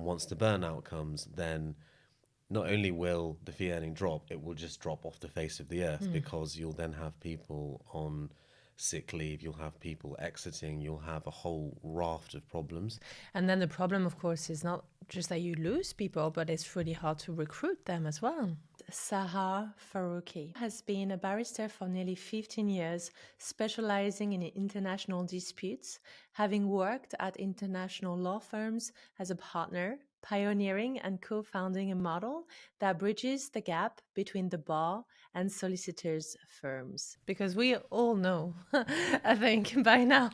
Once the burnout comes, then not only will the fee earning drop, it will just drop off the face of the earth, because you'll then have people on sick leave, you'll have people exiting, you'll have a whole raft of problems. And then the problem, of course, is not just that you lose people, but it's really hard to recruit them as well. Sahar Farooqi has been a barrister for nearly 15 years, specializing in international disputes, having worked at international law firms as a partner, pioneering and co-founding a model that bridges the gap between the bar and solicitors' firms. Because we all know, I think by now,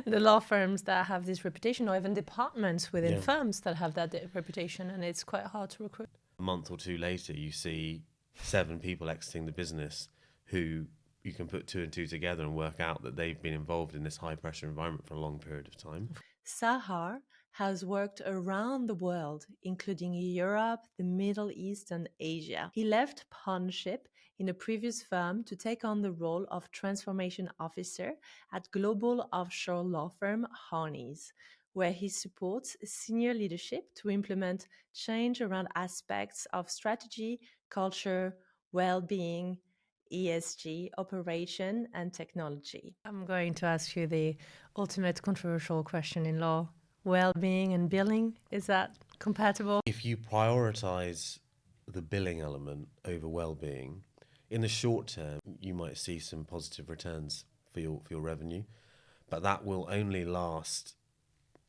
the law firms that have this reputation, or even departments within firms that have that reputation, and it's quite hard to recruit. A month or two later, you see 7 people exiting the business who you can put 2 and 2 together and work out that they've been involved in this high pressure environment for a long period of time. Sahar has worked around the world, including Europe, the Middle East, and Asia. He left partnership in a previous firm to take on the role of transformation officer at global offshore law firm Harneys, where he supports senior leadership to implement change around aspects of strategy, culture, well-being, ESG, operation, and technology. I'm going to ask you the ultimate controversial question in law. Well-being and billing, is that compatible? If you prioritize the billing element over well-being, in the short term, you might see some positive returns for your revenue, but that will only last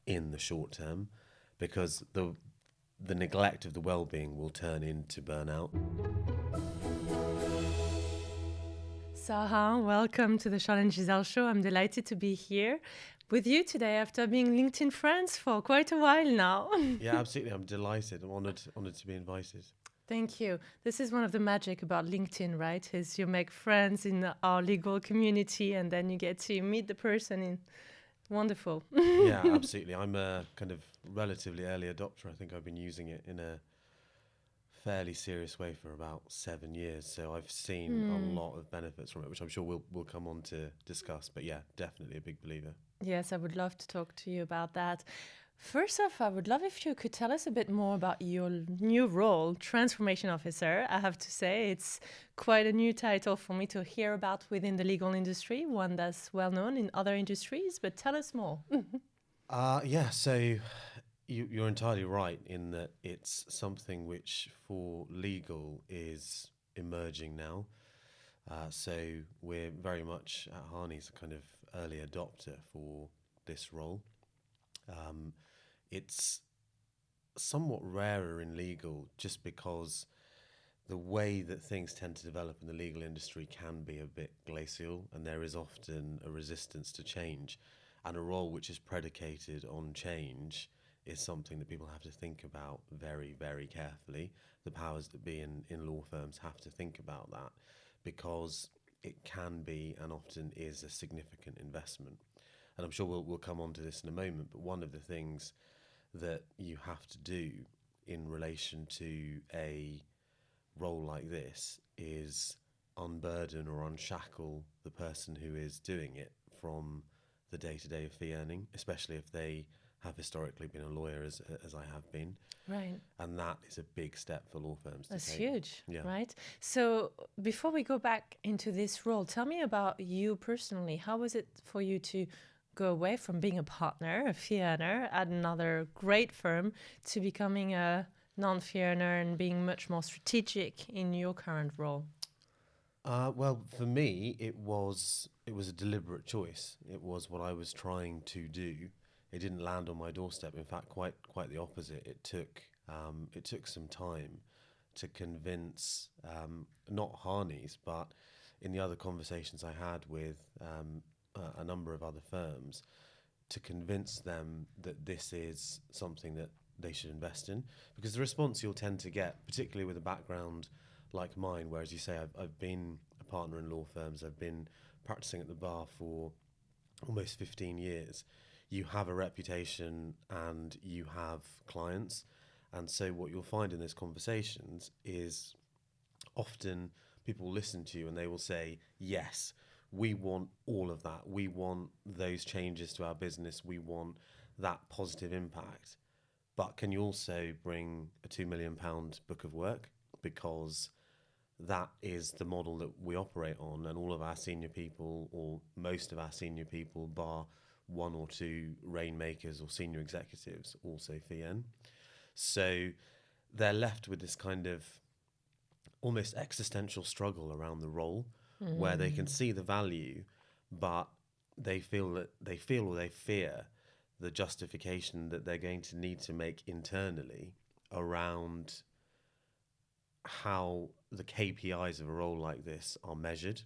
in the short term, because the neglect of the well-being will turn into burnout. Sahar, welcome to the Charlène Gisèle show. I'm delighted to be here with you today after being LinkedIn friends for quite a while now. Yeah, absolutely. I'm delighted. I'm honored to be invited. Thank you. This is one of the magic about LinkedIn, right? Is you make friends in our legal community and then you get to meet the person in. Wonderful. Yeah, absolutely. I'm a kind of relatively early adopter. I think I've been using it in a fairly serious way for about 7 years. So I've seen a lot of benefits from it, which I'm sure we'll come on to discuss. But yeah, definitely a big believer. Yes, I would love to talk to you about that. First off, I would love if you could tell us a bit more about your new role, Transformation Officer. I have to say, it's quite a new title for me to hear about within the legal industry, one that's well known in other industries, but tell us more. Yeah, so you're entirely right in that it's something which for legal is emerging now. So we're very much at Harneys a kind of early adopter for this role. It's somewhat rarer in legal just because the way that things tend to develop in the legal industry can be a bit glacial, and there is often a resistance to change. And a role which is predicated on change is something that people have to think about very, very carefully. The powers that be in law firms have to think about that, because it can be and often is a significant investment. And I'm sure we'll come on to this in a moment, but one of the things that you have to do in relation to a role like this is unburden or unshackle the person who is doing it from the day-to-day of fee earning, especially if they have historically been a lawyer, as I have been. Right. And that is a big step for law firms to That's take. huge, Yeah. right? So before we go back into this role, tell me about you personally. How was it for you to go away from being a partner, a fee earner at another great firm, to becoming a non-fee earner and being much more strategic in your current role? Well, for me, it was a deliberate choice. It was what I was trying to do. It didn't land on my doorstep. In fact, quite the opposite. It took some time to convince not Harneys, but in the other conversations I had with a number of other firms, to convince them that this is something that they should invest in. Because the response you'll tend to get, particularly with a background like mine, where, as you say, I've been a partner in law firms, I've been practicing at the bar for almost 15 years. You have a reputation and you have clients. And so what you'll find in those conversations is often people listen to you and they will say, yes, we want all of that. We want those changes to our business. We want that positive impact. but can you also bring a £2 million book of work? Because that is the model that we operate on, and all of our senior people, or most of our senior people, bar one or two rainmakers or senior executives, also FEN. So they're left with this kind of almost existential struggle around the role, where they can see the value, but they feel or they fear the justification that they're going to need to make internally around how the KPIs of a role like this are measured.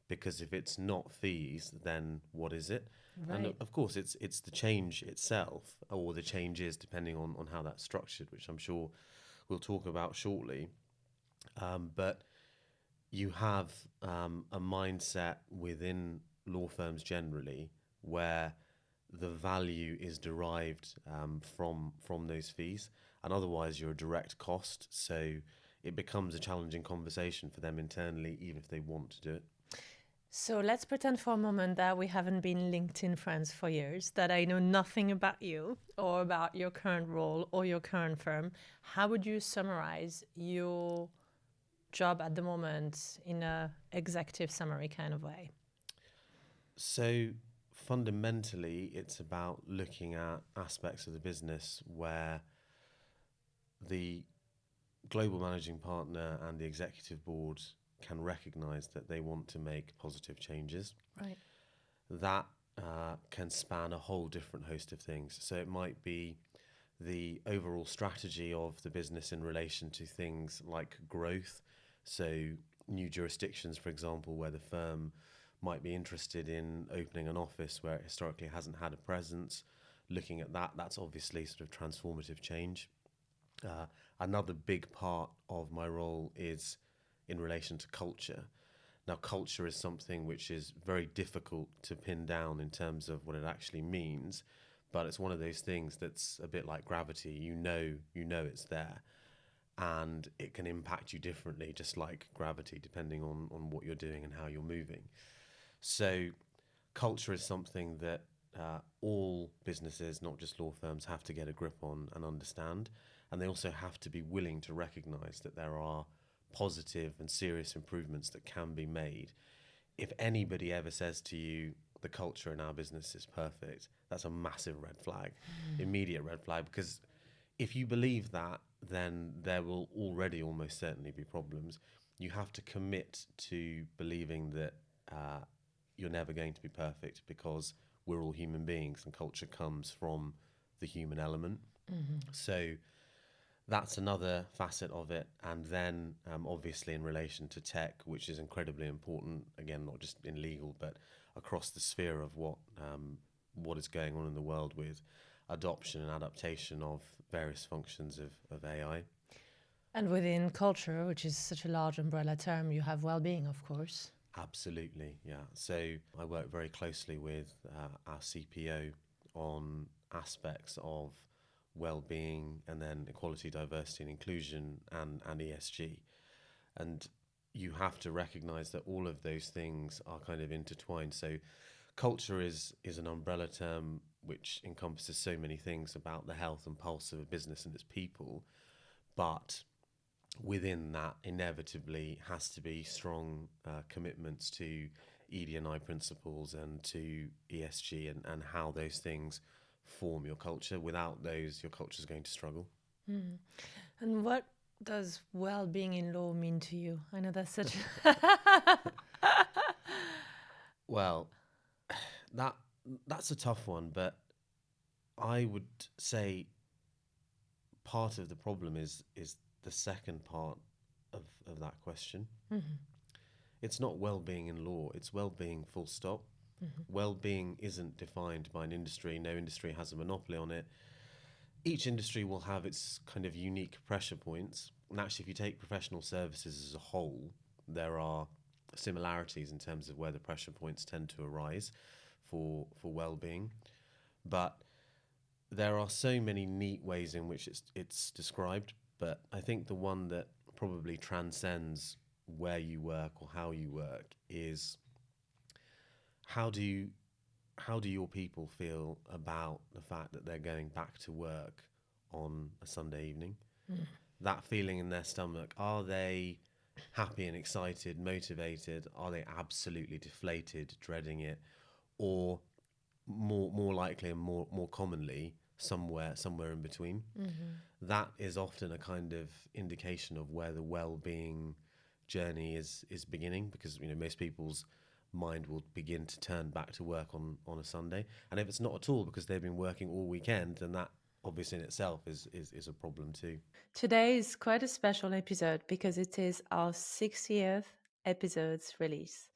Because if it's not fees, then what is it? Right. And of course, it's the change itself, or the changes, depending on how that's structured, which I'm sure we'll talk about shortly. But you have a mindset within law firms generally where the value is derived from those fees, and otherwise you're a direct cost. So it becomes a challenging conversation for them internally, even if they want to do it. So let's pretend for a moment that we haven't been LinkedIn friends for years, that I know nothing about you or about your current role or your current firm. How would you summarize your job at the moment in a executive summary kind of way? So fundamentally, it's about looking at aspects of the business where the global managing partner and the executive board can recognize that they want to make positive changes. Right. That can span a whole different host of things. So it might be the overall strategy of the business in relation to things like growth. So new jurisdictions, for example, where the firm might be interested in opening an office where it historically hasn't had a presence. Looking at that, that's obviously sort of transformative change. Another big part of my role is in relation to culture. Now, culture is something which is very difficult to pin down in terms of what it actually means, but it's one of those things that's a bit like gravity. You know it's there, and it can impact you differently, just like gravity, depending on what you're doing and how you're moving. So culture is something that all businesses, not just law firms, have to get a grip on and understand. And they also have to be willing to recognize that there are positive and serious improvements that can be made. If anybody ever says to you, the culture in our business is perfect, that's a massive red flag, immediate red flag, because if you believe that, then there will already almost certainly be problems. You have to commit to believing that you're never going to be perfect, because we're all human beings and culture comes from the human element. So that's another facet of it. And then obviously in relation to tech, which is incredibly important, again, not just in legal, but across the sphere of what is going on in the world with adoption and adaptation of various functions of AI. And within culture, which is such a large umbrella term, you have well-being, of course. Absolutely, yeah. So I work very closely with our CPO on aspects of well-being, and then equality, diversity and inclusion, and ESG. And you have to recognize that all of those things are kind of intertwined. So culture is an umbrella term which encompasses so many things about the health and pulse of a business and its people, but within that inevitably has to be strong commitments to ED&I principles and to ESG, and how those things form your culture. Without those, your culture is going to struggle. And what does well-being in law mean to you? I know that's such Well, that's a tough one, but I would say part of the problem is the second part of that question. It's not well-being in law, it's well-being full stop. Well-being isn't defined by an industry. No industry has a monopoly on it. Each industry will have its kind of unique pressure points. And actually, if you take professional services as a whole, there are similarities in terms of where the pressure points tend to arise for well-being. But there are so many neat ways in which it's described. But I think the one that probably transcends where you work or how you work is how do your people feel about the fact that they're going back to work on a Sunday evening. That feeling in their stomach, are they happy and excited, motivated? Are they absolutely deflated, dreading it? Or more likely and more commonly, somewhere in between? That is often a kind of indication of where the well-being journey is beginning, because most people's mind will begin to turn back to work on a Sunday, and if it's not at all because they've been working all weekend, then that obviously in itself is a problem too. Today is quite a special episode because it is our 60th episode's release.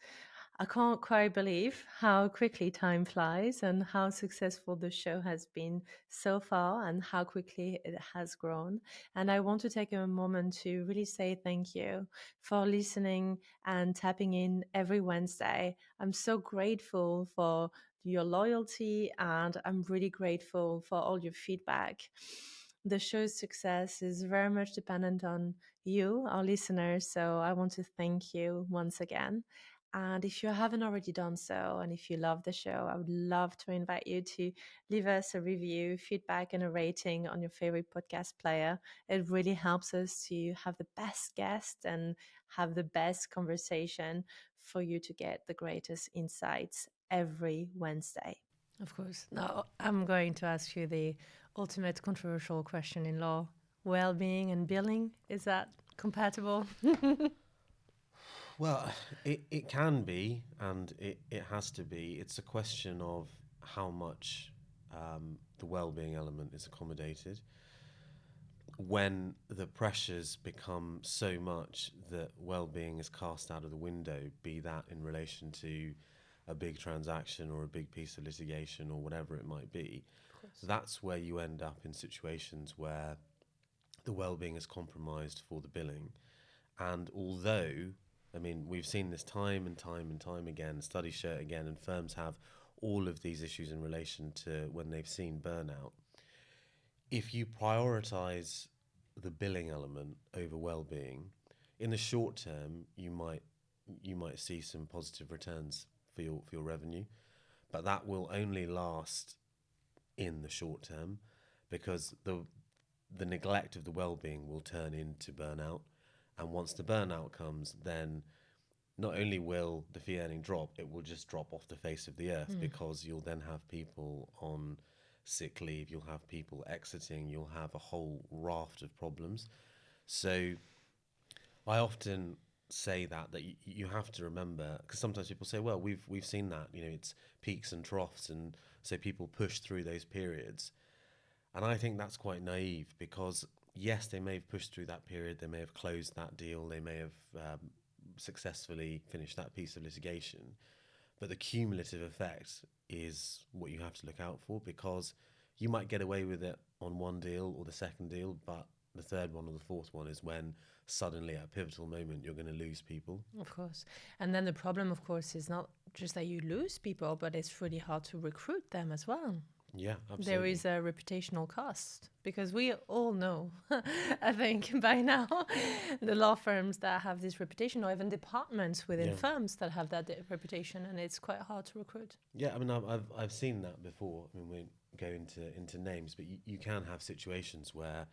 I can't quite believe how quickly time flies and how successful the show has been so far and how quickly it has grown. And I want to take a moment to really say thank you for listening and tapping in every Wednesday. I'm so grateful for your loyalty, and I'm really grateful for all your feedback. The show's success is very much dependent on you, our listeners, so I want to thank you once again. And if you haven't already done so, and if you love the show, I would love to invite you to leave us a review, feedback, and a rating on your favorite podcast player. It really helps us to have the best guest and have the best conversation for you to get the greatest insights every Wednesday. Of course. Now, I'm going to ask you the ultimate controversial question in law. Well-being and billing, is that compatible? Well, it can be, and it has to be. It's a question of how much the well-being element is accommodated. When the pressures become so much that well-being is cast out of the window, be that in relation to a big transaction or a big piece of litigation or whatever it might be, that's where you end up in situations where the well-being is compromised for the billing. And although, we've seen this time and time again, studies show it again, and firms have all of these issues in relation to when they've seen burnout. If you prioritize the billing element over well-being, in the short term, you might see some positive returns for your revenue, but that will only last in the short term, because the neglect of the well-being will turn into burnout. And once the burnout comes, then not only will the fee earning drop, it will just drop off the face of the earth, because you'll then have people on sick leave, you'll have people exiting, you'll have a whole raft of problems. So I often say that you have to remember, because sometimes people say, well, we've seen that, it's peaks and troughs, and so people push through those periods. And I think that's quite naive, because yes, they may have pushed through that period, they may have closed that deal, they may have successfully finished that piece of litigation, but the cumulative effect is what you have to look out for, because you might get away with it on one deal or the second deal, but the third one or the fourth one is when suddenly at a pivotal moment you're going to lose people. Of course. And then the problem, of course, is not just that you lose people, but it's really hard to recruit them as well. Yeah, absolutely. There is a reputational cost, because we all know, I think by now, the law firms that have this reputation, or even departments within firms that have that reputation, and it's quite hard to recruit. Yeah, I've seen that before. We won't go into names, but you can have situations where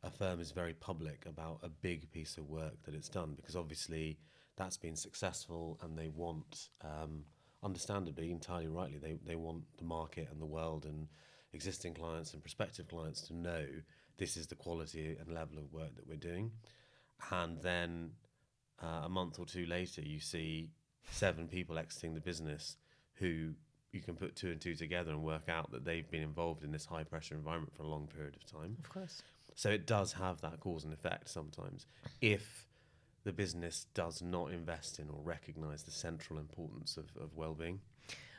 a firm is very public about a big piece of work that it's done, because obviously that's been successful, and they want, understandably, entirely rightly, they want the market and the world and existing clients and prospective clients to know this is the quality and level of work that we're doing. And then a month or two later, you see 7 people exiting the business who you can put 2 and 2 together and work out that they've been involved in this high pressure environment for a long period of time. Of course. So it does have that cause and effect sometimes, if the business does not invest in or recognize the central importance of well-being.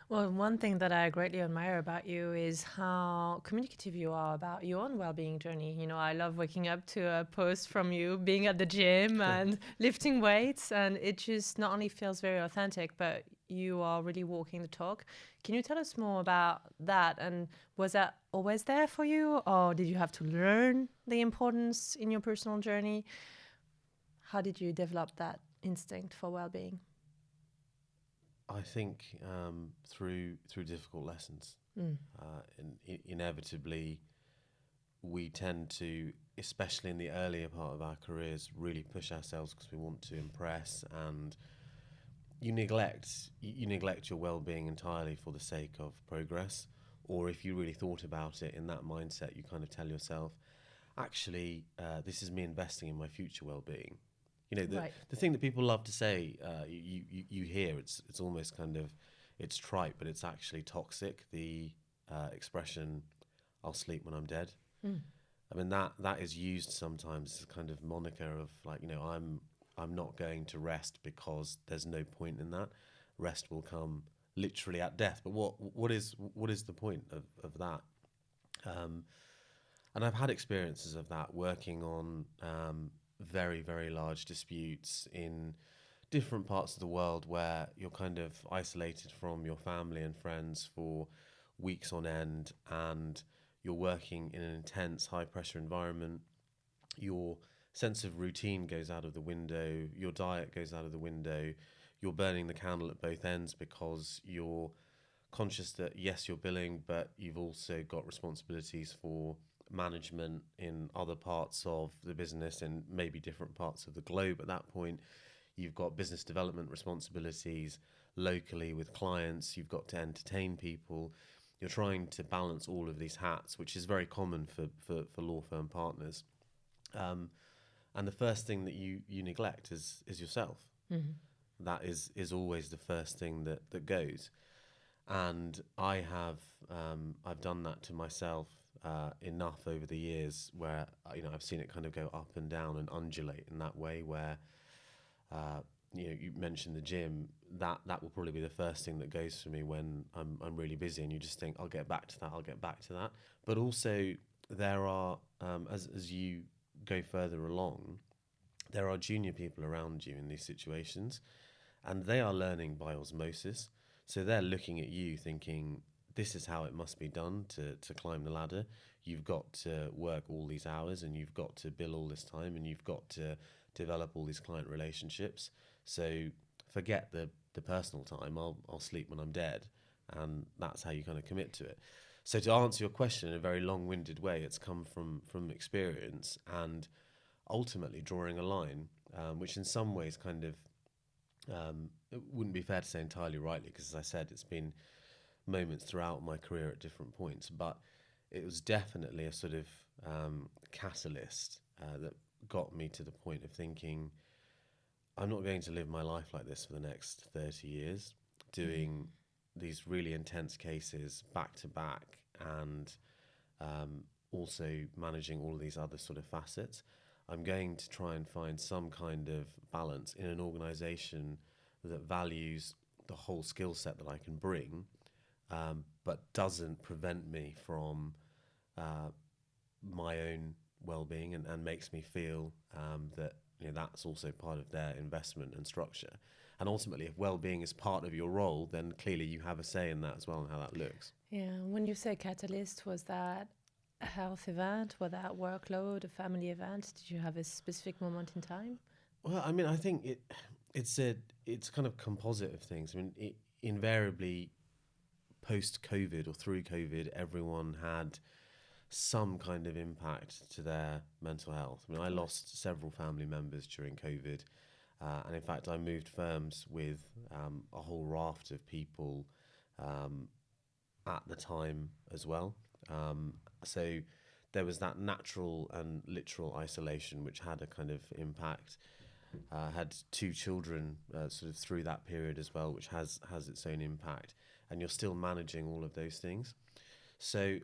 Well, one thing that I greatly admire about you is how communicative you are about your own well-being journey. I love waking up to a post from you being at the gym and lifting weights, and it just not only feels very authentic, but you are really walking the talk. Can you tell us more about that? And was that always there for you, or did you have to learn the importance in your personal journey? How did you develop that instinct for well-being? I think through difficult lessons. Inevitably, we tend to, especially in the earlier part of our careers, really push ourselves because we want to impress, and you neglect your well-being entirely for the sake of progress. Or if you really thought about it in that mindset, you kind of tell yourself, actually, this is me investing in my future well-being. You know, the thing that people love to say, you hear, it's almost kind of, it's trite, but it's actually toxic. The expression, "I'll sleep when I'm dead." I mean, that is used sometimes as a kind of moniker of like, you know, I'm not going to rest because there's no point in that. Rest will come literally at death. But what is the point of that? And I've had experiences of that working on very, very large disputes in different parts of the world where you're kind of isolated from your family and friends for weeks on end, and you're working in an intense, high-pressure environment. Your sense of routine goes out of the window. Your diet goes out of the window. You're burning the candle at both ends because you're conscious that, yes, you're billing, but you've also got responsibilities for management in other parts of the business and maybe different parts of the globe at that point. You've got business development responsibilities locally with clients. You've got to entertain people. You're trying to balance all of these hats, which is very common for law firm partners. And the first thing that you neglect is yourself. Mm-hmm. That is always the first thing that goes. And I've done that to myself enough over the years where, you know, I've seen it kind of go up and down and undulate in that way where, you know, you mentioned the gym, that will probably be the first thing that goes for me when I'm really busy, and you just think, I'll get back to that. But also there are, as you go further along, there are junior people around you in these situations, and they are learning by osmosis. So they're looking at you thinking, this is how it must be done to climb the ladder. You've got to work all these hours, and you've got to bill all this time, and you've got to develop all these client relationships. So forget the personal time. I'll sleep when I'm dead, and that's how you kind of commit to it. So to answer your question in a very long-winded way, it's come from experience and ultimately drawing a line, which in some ways kind of it wouldn't be fair to say entirely rightly, because as I said, it's been moments throughout my career at different points, but it was definitely a sort of catalyst that got me to the point of thinking, I'm not going to live my life like this for the next 30 years, doing these really intense cases back to back, and also managing all of these other sort of facets. I'm going to try and find some kind of balance in an organization that values the whole skill set that I can bring, but doesn't prevent me from my own well-being, and makes me feel that, you know, that's also part of their investment and structure. And ultimately, if well-being is part of your role, then clearly you have a say in that as well and how that looks. Yeah, when you say catalyst, was that a health event? Was that workload, a family event? Did you have a specific moment in time? Well, I mean, I think it's kind of composite of things. I mean, invariably, post-COVID or through COVID, everyone had some kind of impact to their mental health. I mean, I lost several family members during COVID, and in fact, I moved firms with a whole raft of people at the time as well. So there was that natural and literal isolation, which had a kind of impact. Had two children sort of through that period as well, which has its own impact, and you're still managing all of those things. So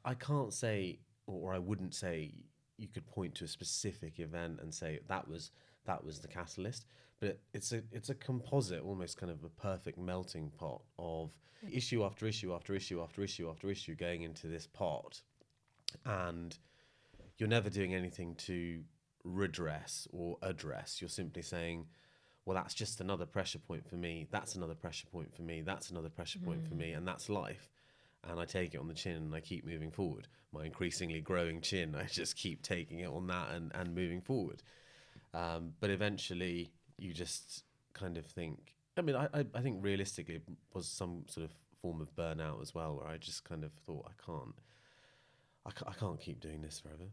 I can't say, or I wouldn't say you could point to a specific event and say that was the catalyst, but it's a composite, almost kind of a perfect melting pot of issue after issue after issue after issue after issue going into this pot, and you're never doing anything to redress or address. You're simply saying, well, that's just another pressure point for me, that's another pressure point for me, that's another pressure point for me, and that's life. And I take it on the chin and I keep moving forward. My increasingly growing chin, I just keep taking it on that and moving forward. But eventually you just kind of think, I mean, I think realistically it was some sort of form of burnout as well, where I just kind of thought, I can't keep doing this forever.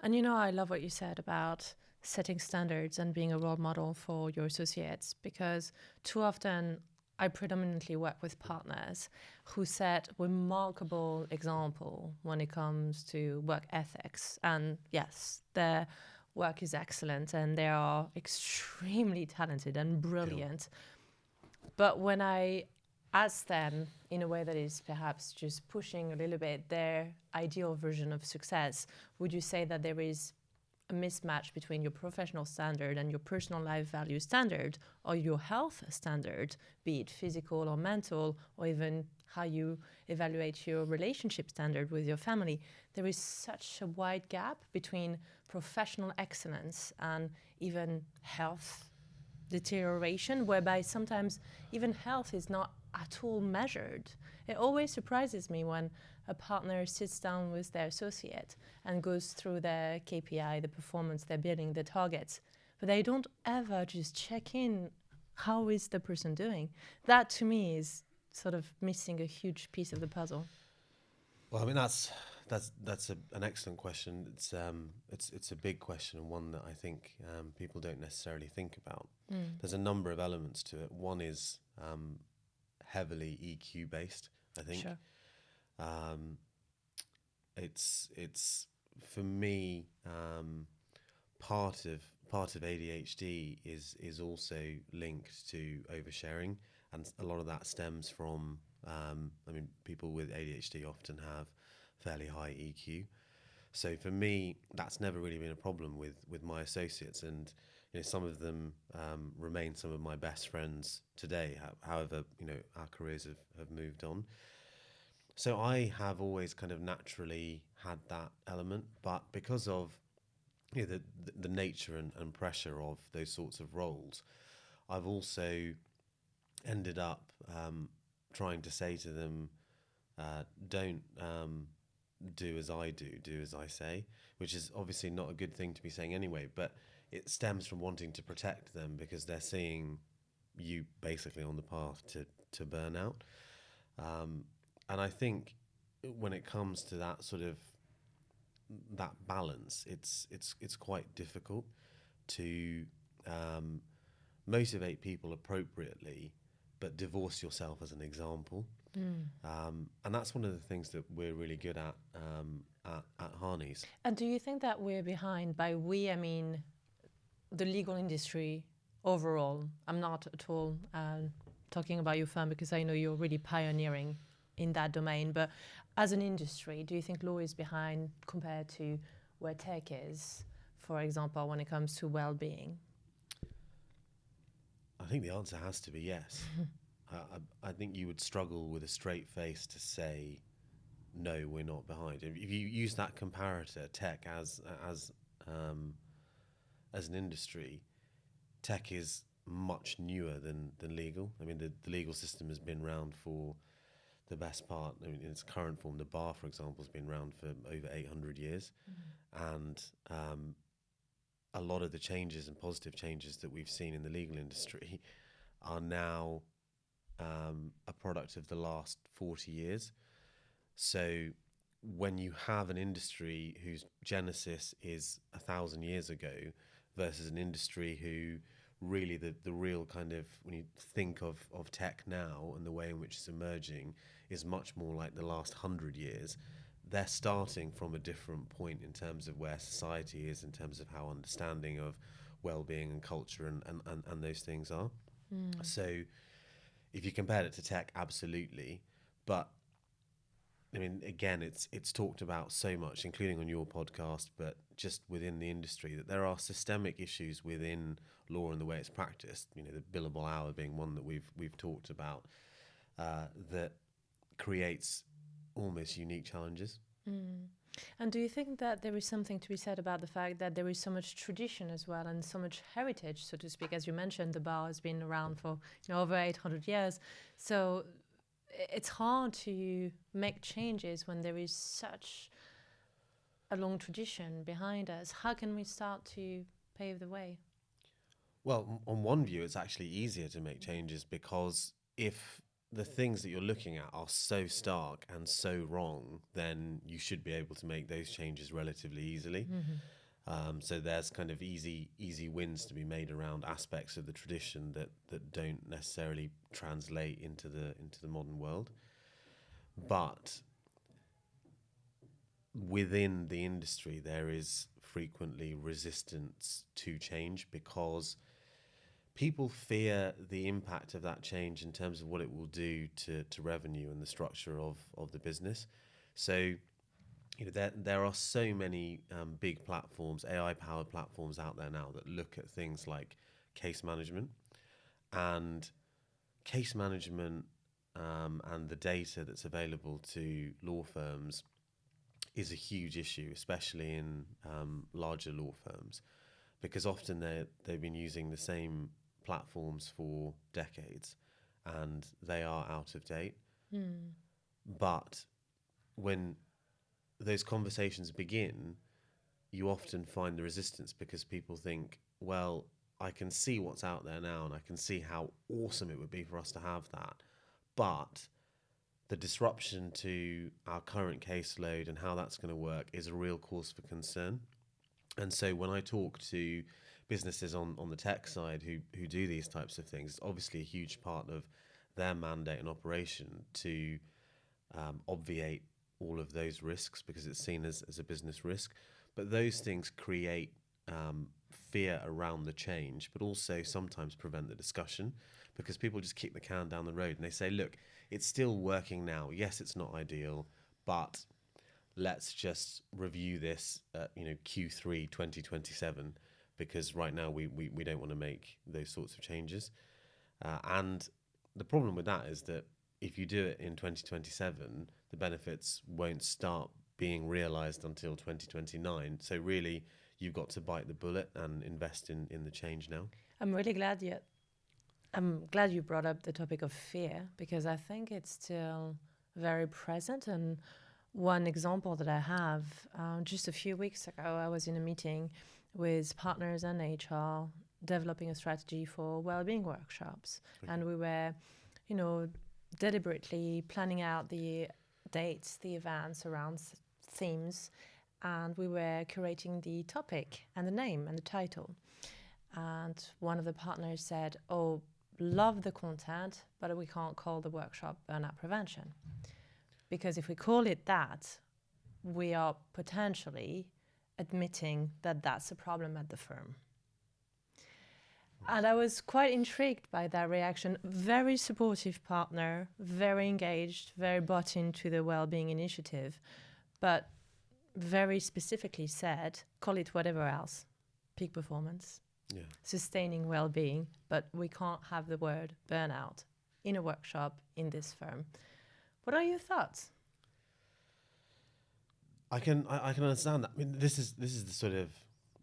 And I love what you said about setting standards and being a role model for your associates, because too often I predominantly work with partners who set remarkable example when it comes to work ethics. And yes, their work is excellent and they are extremely talented and brilliant. But when I ask them in a way that is perhaps just pushing a little bit their ideal version of success, would you say that there is a mismatch between your professional standard and your personal life value standard, or your health standard, be it physical or mental, or even how you evaluate your relationship standard with your family? There is such a wide gap between professional excellence and even health deterioration, whereby sometimes even health is not at all measured. It always surprises me when a partner sits down with their associate and goes through their KPI, the performance they're building, the targets, but they don't ever just check in. How is the person doing? That to me is sort of missing a huge piece of the puzzle. Well, I mean, that's an excellent question. It's a big question, and one that I think people don't necessarily think about. There's a number of elements to it. One is heavily EQ based, I think. Sure. It's for me, part of ADHD is also linked to oversharing, and a lot of that stems from I mean, people with ADHD often have fairly high EQ. So for me, that's never really been a problem with my associates, and some of them remain some of my best friends today. However, our careers have moved on. So I have always kind of naturally had that element, but because of the nature and pressure of those sorts of roles, I've also ended up trying to say to them, don't do as I do as I say, which is obviously not a good thing to be saying anyway, but it stems from wanting to protect them because they're seeing you basically on the path to burnout. And I think when it comes to that sort of that balance, it's quite difficult to motivate people appropriately, but divorce yourself as an example. And that's one of the things that we're really good at Harneys. And do you think that we're behind? By we, I mean the legal industry overall. I'm not at all talking about your firm because I know you're really pioneering in that domain. But as an industry, do you think law is behind compared to where tech is, for example, when it comes to well-being? I think the answer has to be yes. I think you would struggle with a straight face to say, no, we're not behind. If you use that comparator, tech as an industry, tech is much newer than legal. I mean, the legal system has been around for the best part. I mean, in its current form, the bar, for example, has been around for over 800 years. And a lot of the changes and positive changes that we've seen in the legal industry are now a product of the last 40 years. So when you have an industry whose genesis is 1,000 years ago versus an industry who really the real kind of, when you think of tech now and the way in which it's emerging, is much more like the last 100 years, they're starting from a different point in terms of where society is, in terms of how understanding of well-being and culture and those things are. So if you compared it to tech, absolutely. But I mean, again, it's talked about so much, including on your podcast, but just within the industry, that there are systemic issues within law and the way it's practiced. The billable hour being one that we've talked about, that creates almost unique challenges. And do you think that there is something to be said about the fact that there is so much tradition as well and so much heritage, so to speak? As you mentioned, the bar has been around for over 800 years. So it's hard to make changes when there is such a long tradition behind us. How can we start to pave the way? Well, on one view, it's actually easier to make changes because if the things that you're looking at are so stark and so wrong, then you should be able to make those changes relatively easily. So there's kind of easy wins to be made around aspects of the tradition that don't necessarily translate into the modern world. But within the industry, there is frequently resistance to change because people fear the impact of that change in terms of what it will do to revenue and the structure of the business. So, there are so many big platforms, AI-powered platforms out there now that look at things like case management, and case management and the data that's available to law firms is a huge issue, especially in larger law firms, because often they've been using the same platforms for decades and they are out of date. But when those conversations begin, you often find the resistance because people think, well, I can see what's out there now and I can see how awesome it would be for us to have that, but the disruption to our current caseload and how that's going to work is a real cause for concern. And so when I talk to businesses on the tech side who do these types of things, it's obviously a huge part of their mandate and operation to obviate all of those risks because it's seen as a business risk. But those things create fear around the change, but also sometimes prevent the discussion because people just kick the can down the road and they say, look, it's still working now. Yes, it's not ideal, but let's just review this at Q3 2027 because right now we don't want to make those sorts of changes. And the problem with that is that if you do it in 2027, the benefits won't start being realized until 2029. So really, you've got to bite the bullet and invest in the change now. I'm glad you brought up the topic of fear because I think it's still very present. And one example that I have, just a few weeks ago, I was in a meeting with partners and HR developing a strategy for wellbeing workshops. Okay. And we were, deliberately planning out the dates, the events around themes, and we were curating the topic and the name and the title. And one of the partners said, oh, love the content, but we can't call the workshop burnout prevention. Because if we call it that, we are potentially admitting that that's a problem at the firm. And I was quite intrigued by that reaction. Very supportive partner, very engaged, very bought into the wellbeing initiative, but very specifically said, call it whatever else, peak performance, sustaining well-being, but we can't have the word burnout in a workshop in this firm. What are your thoughts? I can understand that. I mean, this is the sort of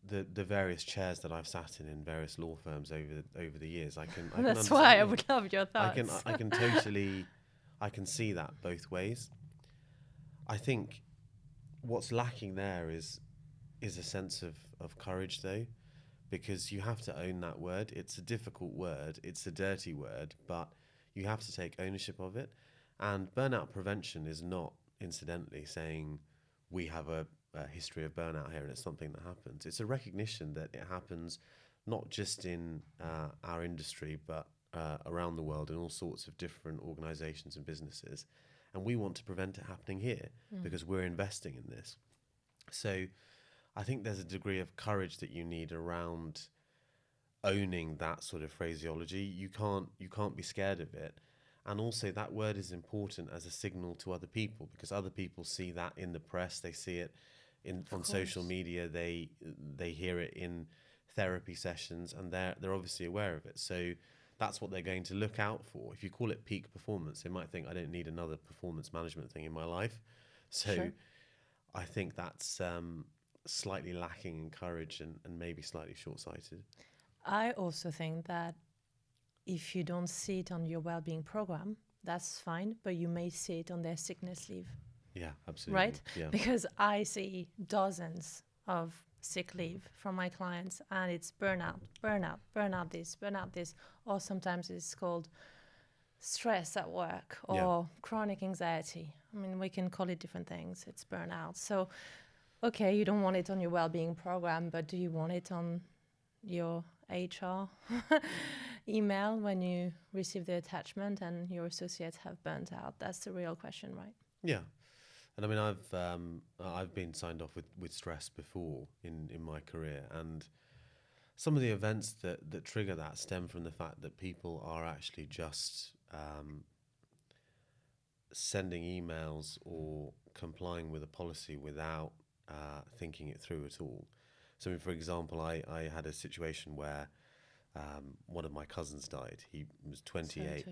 the various chairs that I've sat in various law firms over the years. I can That's why I would love your thoughts. I can see that both ways. I think what's lacking there is a sense of courage, though, because you have to own that word. It's a difficult word. It's a dirty word, but you have to take ownership of it. And burnout prevention is not, incidentally, saying we have a history of burnout here and it's something that happens. It's a recognition that it happens not just in our industry, but around the world in all sorts of different organizations and businesses. And we want to prevent it happening here because we're investing in this. So I think there's a degree of courage that you need around owning that sort of phraseology. You can't be scared of it. And also that word is important as a signal to other people because other people see that in the press, they see it on social media, they hear it in therapy sessions, and they're obviously aware of it. So that's what they're going to look out for. If you call it peak performance, they might think, I don't need another performance management thing in my life. So sure. I think that's slightly lacking in courage and maybe slightly short-sighted. I also think that if you don't see it on your well-being program, that's fine, but you may see it on their sickness leave. Yeah, absolutely. Right? Yeah. Because I see dozens of sick leave from my clients and it's burnout this, or sometimes it's called stress at work or chronic anxiety. I mean, we can call it different things. It's burnout. So, okay, you don't want it on your well-being program, but do you want it on your HR email when you receive the attachment and your associates have burnt out? That's the real question, right? Yeah. And I mean, I've been signed off with stress before in my career, and some of the events that trigger that stem from the fact that people are actually just sending emails or complying with a policy without thinking it through at all. So, for example, I had a situation where one of my cousins died. He was 28.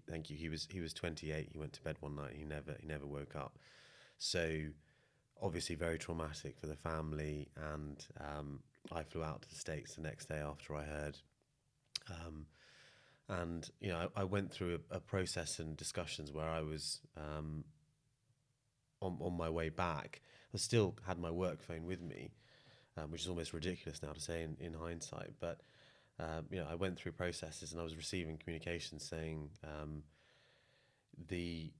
Thank you. He was 28. He went to bed one night. He never woke up. So, obviously, very traumatic for the family. And I flew out to the States the next day after I heard. And I went through a process and discussions where I was on my way back. I still had my work phone with me, which is almost ridiculous now to say in hindsight. But I went through processes and I was receiving communications saying the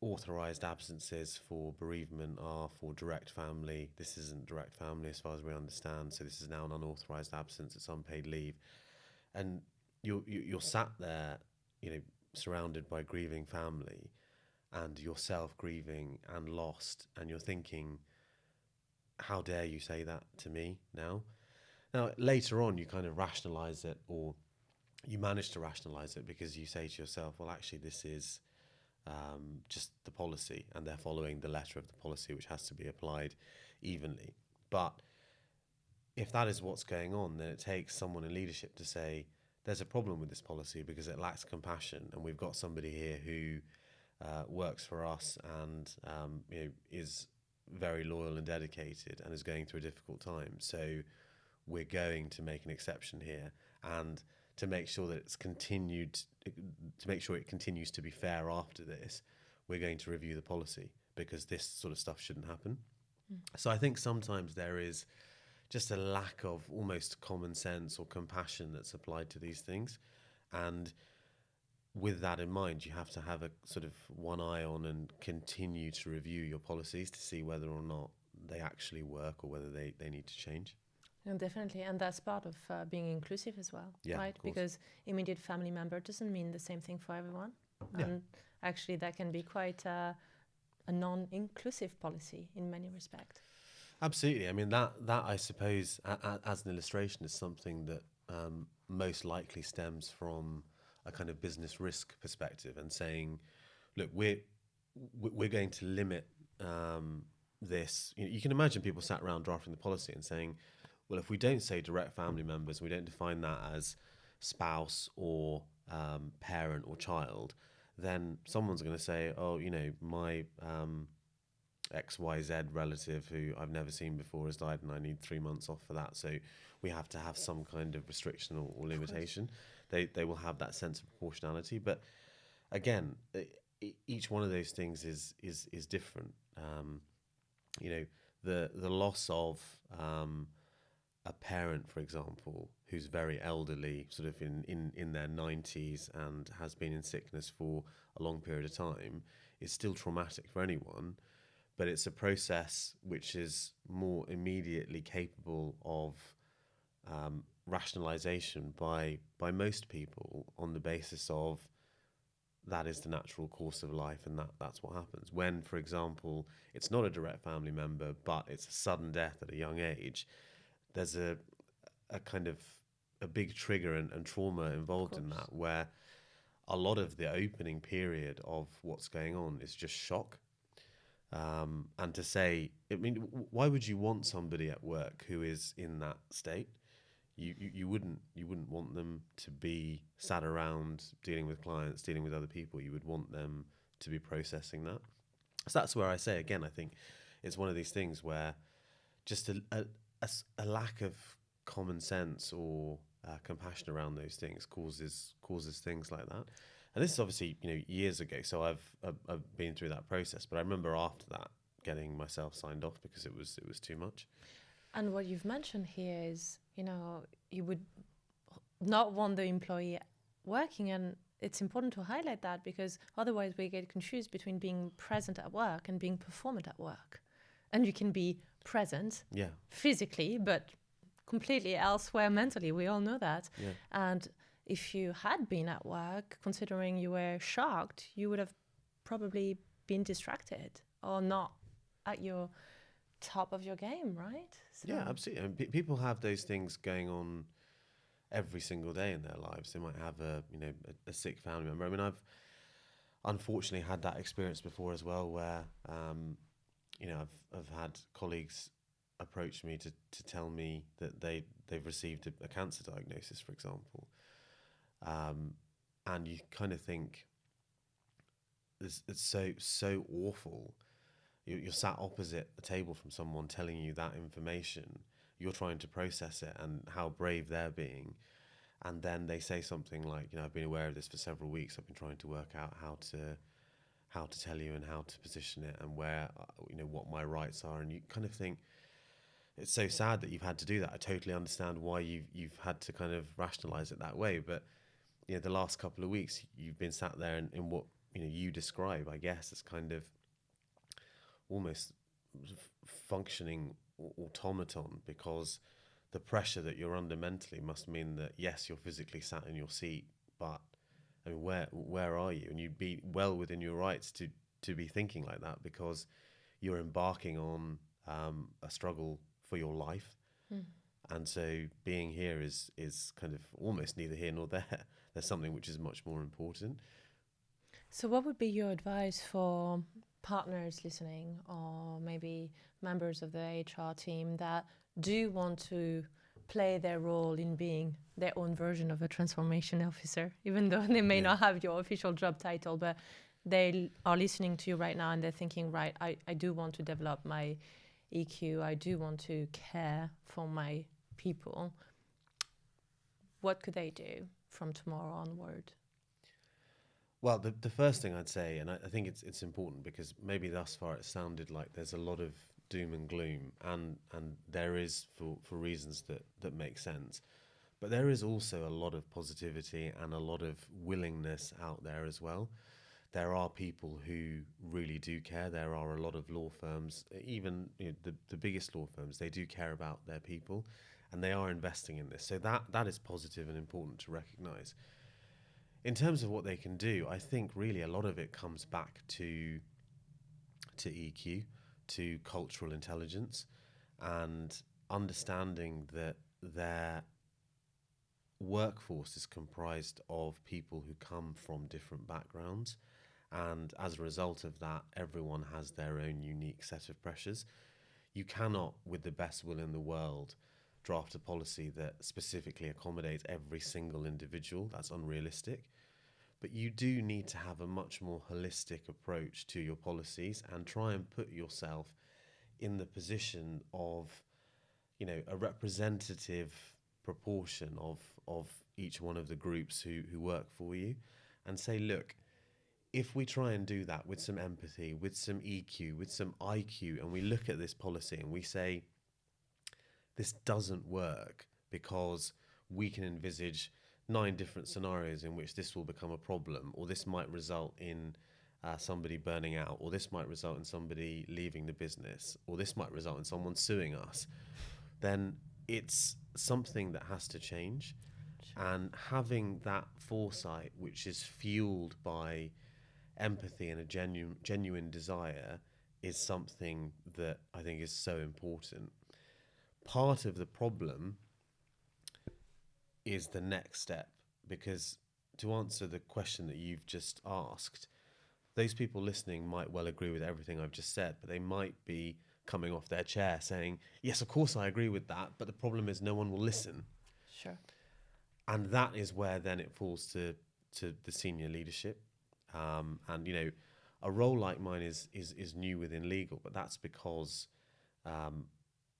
authorised absences for bereavement are for direct family. This isn't direct family as far as we understand. So this is now an unauthorised absence. It's unpaid leave, and you're sat there, surrounded by grieving family, and yourself grieving and lost, and you're thinking, how dare you say that to me now? Now, later on, you kind of rationalise it, or you manage to rationalise it, because you say to yourself, well, actually, this is just the policy, and they're following the letter of the policy, which has to be applied evenly. But if that is what's going on, then it takes someone in leadership to say, there's a problem with this policy because it lacks compassion, and we've got somebody here who works for us and is very loyal and dedicated and is going through a difficult time. So we're going to make an exception here, and to make sure that it's continued, to make sure it continues to be fair after this, we're going to review the policy, because this sort of stuff shouldn't happen. So I think sometimes there is just a lack of almost common sense or compassion that's applied to these things. And with that in mind, you have to have a sort of one eye on and continue to review your policies to see whether or not they actually work or whether they need to change. And definitely, and that's part of being inclusive as well, right? Because immediate family member doesn't mean the same thing for everyone. Yeah. And actually that can be quite a non-inclusive policy in many respects. Absolutely. I mean, that I suppose, as an illustration, is something that most likely stems from a kind of business risk perspective, and saying, look, we're going to limit this. You can imagine people sat around drafting the policy and saying, well, if we don't say direct family members, we don't define that as spouse or parent or child, then someone's going to say, oh, my XYZ relative who I've never seen before has died and I need 3 months off for that. So we have to have some kind of restriction or limitation. They will have that sense of proportionality. But again, each one of those things is different. The loss of a parent, for example, who's very elderly, sort of in their 90s and has been in sickness for a long period of time, is still traumatic for anyone. But it's a process which is more immediately capable of rationalization by most people on the basis of that is the natural course of life, and that's what happens. When, for example, it's not a direct family member, but it's a sudden death at a young age, there's a kind of a big trigger and trauma involved in that, where a lot of the opening period of what's going on is just shock. And to say, I mean, why would you want somebody at work who is in that state? You wouldn't want them to be sat around dealing with clients, dealing with other people. You would want them to be processing that. So that's where I say, again, I think it's one of these things where just a lack of common sense or compassion around those things causes things like that. And this is obviously, years ago. So I've been through that process. But I remember after that getting myself signed off because it was too much. And what you've mentioned here is, you would not want the employee working, and it's important to highlight that, because otherwise we get confused between being present at work and being performant at work. And you can be present physically, but completely elsewhere mentally. We all know that. Yeah. And if you had been at work, considering you were shocked, you would have probably been distracted or not at your top of your game, right? So Yeah, absolutely. I mean, people have those things going on every single day in their lives. They might have a sick family member. I mean, I've unfortunately had that experience before as well, where I've had colleagues approach me to tell me that they've received a cancer diagnosis, for example, and you kind of think it's so awful. You're sat opposite a table from someone telling you that information. You're trying to process it and how brave they're being. And then they say something like, I've been aware of this for several weeks. I've been trying to work out how to tell you and how to position it and where, what my rights are. And you kind of think, it's so sad that you've had to do that. I totally understand why you've had to kind of rationalize it that way. But, the last couple of weeks, you've been sat there in what, you describe, I guess, as kind of almost functioning automaton, because the pressure that you're under mentally must mean that, yes, you're physically sat in your seat, but I mean, where are you? And you'd be well within your rights to be thinking like that, because you're embarking on a struggle for your life. And so being here is kind of almost neither here nor there. There's something which is much more important. So what would be your advice for partners listening, or maybe members of the HR team that do want to play their role in being their own version of a transformation officer, even though they may not have your official job title, but they are listening to you right now and they're thinking, right, I do want to develop my EQ, I do want to care for my people. What could they do from tomorrow onward? Well, the first thing I'd say, and I think it's important, because maybe thus far it sounded like there's a lot of doom and gloom, and there is for reasons that make sense. But there is also a lot of positivity and a lot of willingness out there as well. There are people who really do care. There are a lot of law firms, even the biggest law firms, they do care about their people, and they are investing in this. So that is positive and important to recognise. In terms of what they can do, I think really a lot of it comes back to EQ, to cultural intelligence, and understanding that their workforce is comprised of people who come from different backgrounds. And as a result of that, everyone has their own unique set of pressures. You cannot, with the best will in the world, draft a policy that specifically accommodates every single individual. That's unrealistic. But you do need to have a much more holistic approach to your policies and try and put yourself in the position of, a representative proportion of each one of the groups who work for you, and say, look, if we try and do that with some empathy, with some EQ, with some IQ, and we look at this policy and we say, this doesn't work because we can envisage 9 different scenarios in which this will become a problem, or this might result in somebody burning out, or this might result in somebody leaving the business, or this might result in someone suing us, then it's something that has to change. And having that foresight, which is fueled by empathy and a genuine desire, is something that I think is so important. Part of the problem is the next step, because to answer the question that you've just asked, those people listening might well agree with everything I've just said, but they might be coming off their chair saying, yes, of course I agree with that, but the problem is no one will listen. Sure. And that is where then it falls to the senior leadership. And, a role like mine is new within legal, but that's because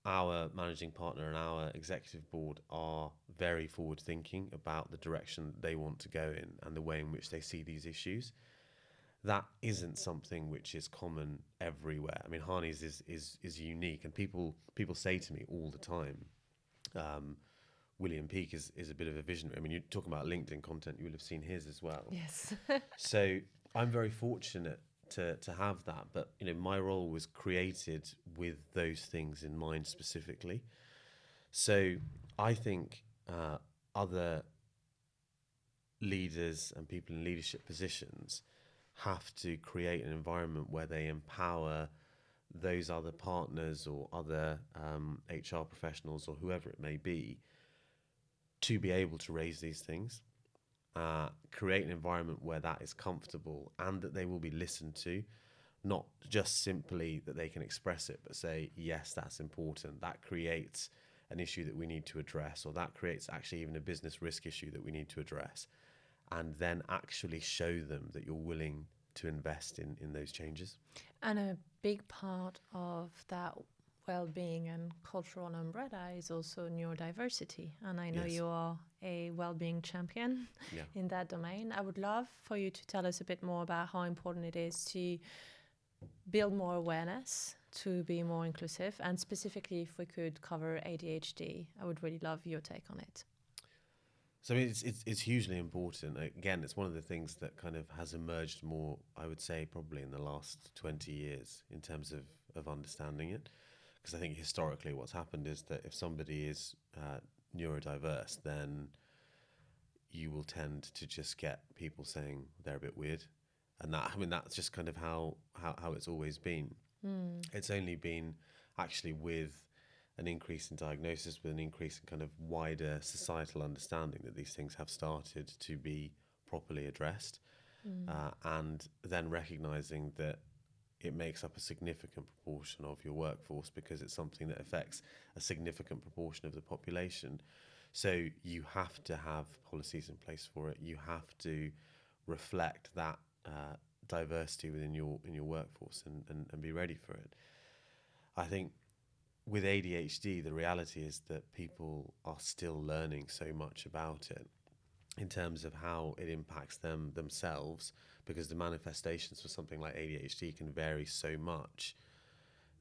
our managing partner and our executive board are very forward thinking about the direction they want to go in and the way in which they see these issues. That isn't something which is common everywhere. I mean, Harneys is unique, and people say to me all the time, William Peake is a bit of a visionary. I mean, you're talking about LinkedIn content, you will have seen his as well. Yes. So I'm very fortunate to have that, but my role was created with those things in mind specifically. So I think other leaders and people in leadership positions have to create an environment where they empower those other partners or other HR professionals or whoever it may be to be able to raise these things, create an environment where that is comfortable and that they will be listened to, not just simply that they can express it, but say, yes, that's important. That creates an issue that we need to address, or that creates actually even a business risk issue that we need to address, and then actually show them that you're willing to invest in those changes. And a big part of that well-being and cultural umbrella is also neurodiversity. And I know you are a well-being champion in that domain. I would love for you to tell us a bit more about how important it is to build more awareness, to be more inclusive, and specifically if we could cover ADHD, I would really love your take on it. So I mean, it's hugely important. Again, it's one of the things that kind of has emerged more, I would say, probably in the last 20 years in terms of understanding it. Because I think historically what's happened is that if somebody is neurodiverse, then you will tend to just get people saying they're a bit weird. And that's just kind of how it's always been. It's only been actually with an increase in diagnosis, with an increase in kind of wider societal understanding that these things have started to be properly addressed, and then recognizing that it makes up a significant proportion of your workforce because it's something that affects a significant proportion of the population. So you have to have policies in place for it. You have to reflect that diversity within your workforce and be ready for it. I think with ADHD, the reality is that people are still learning so much about it in terms of how it impacts them themselves, because the manifestations for something like ADHD can vary so much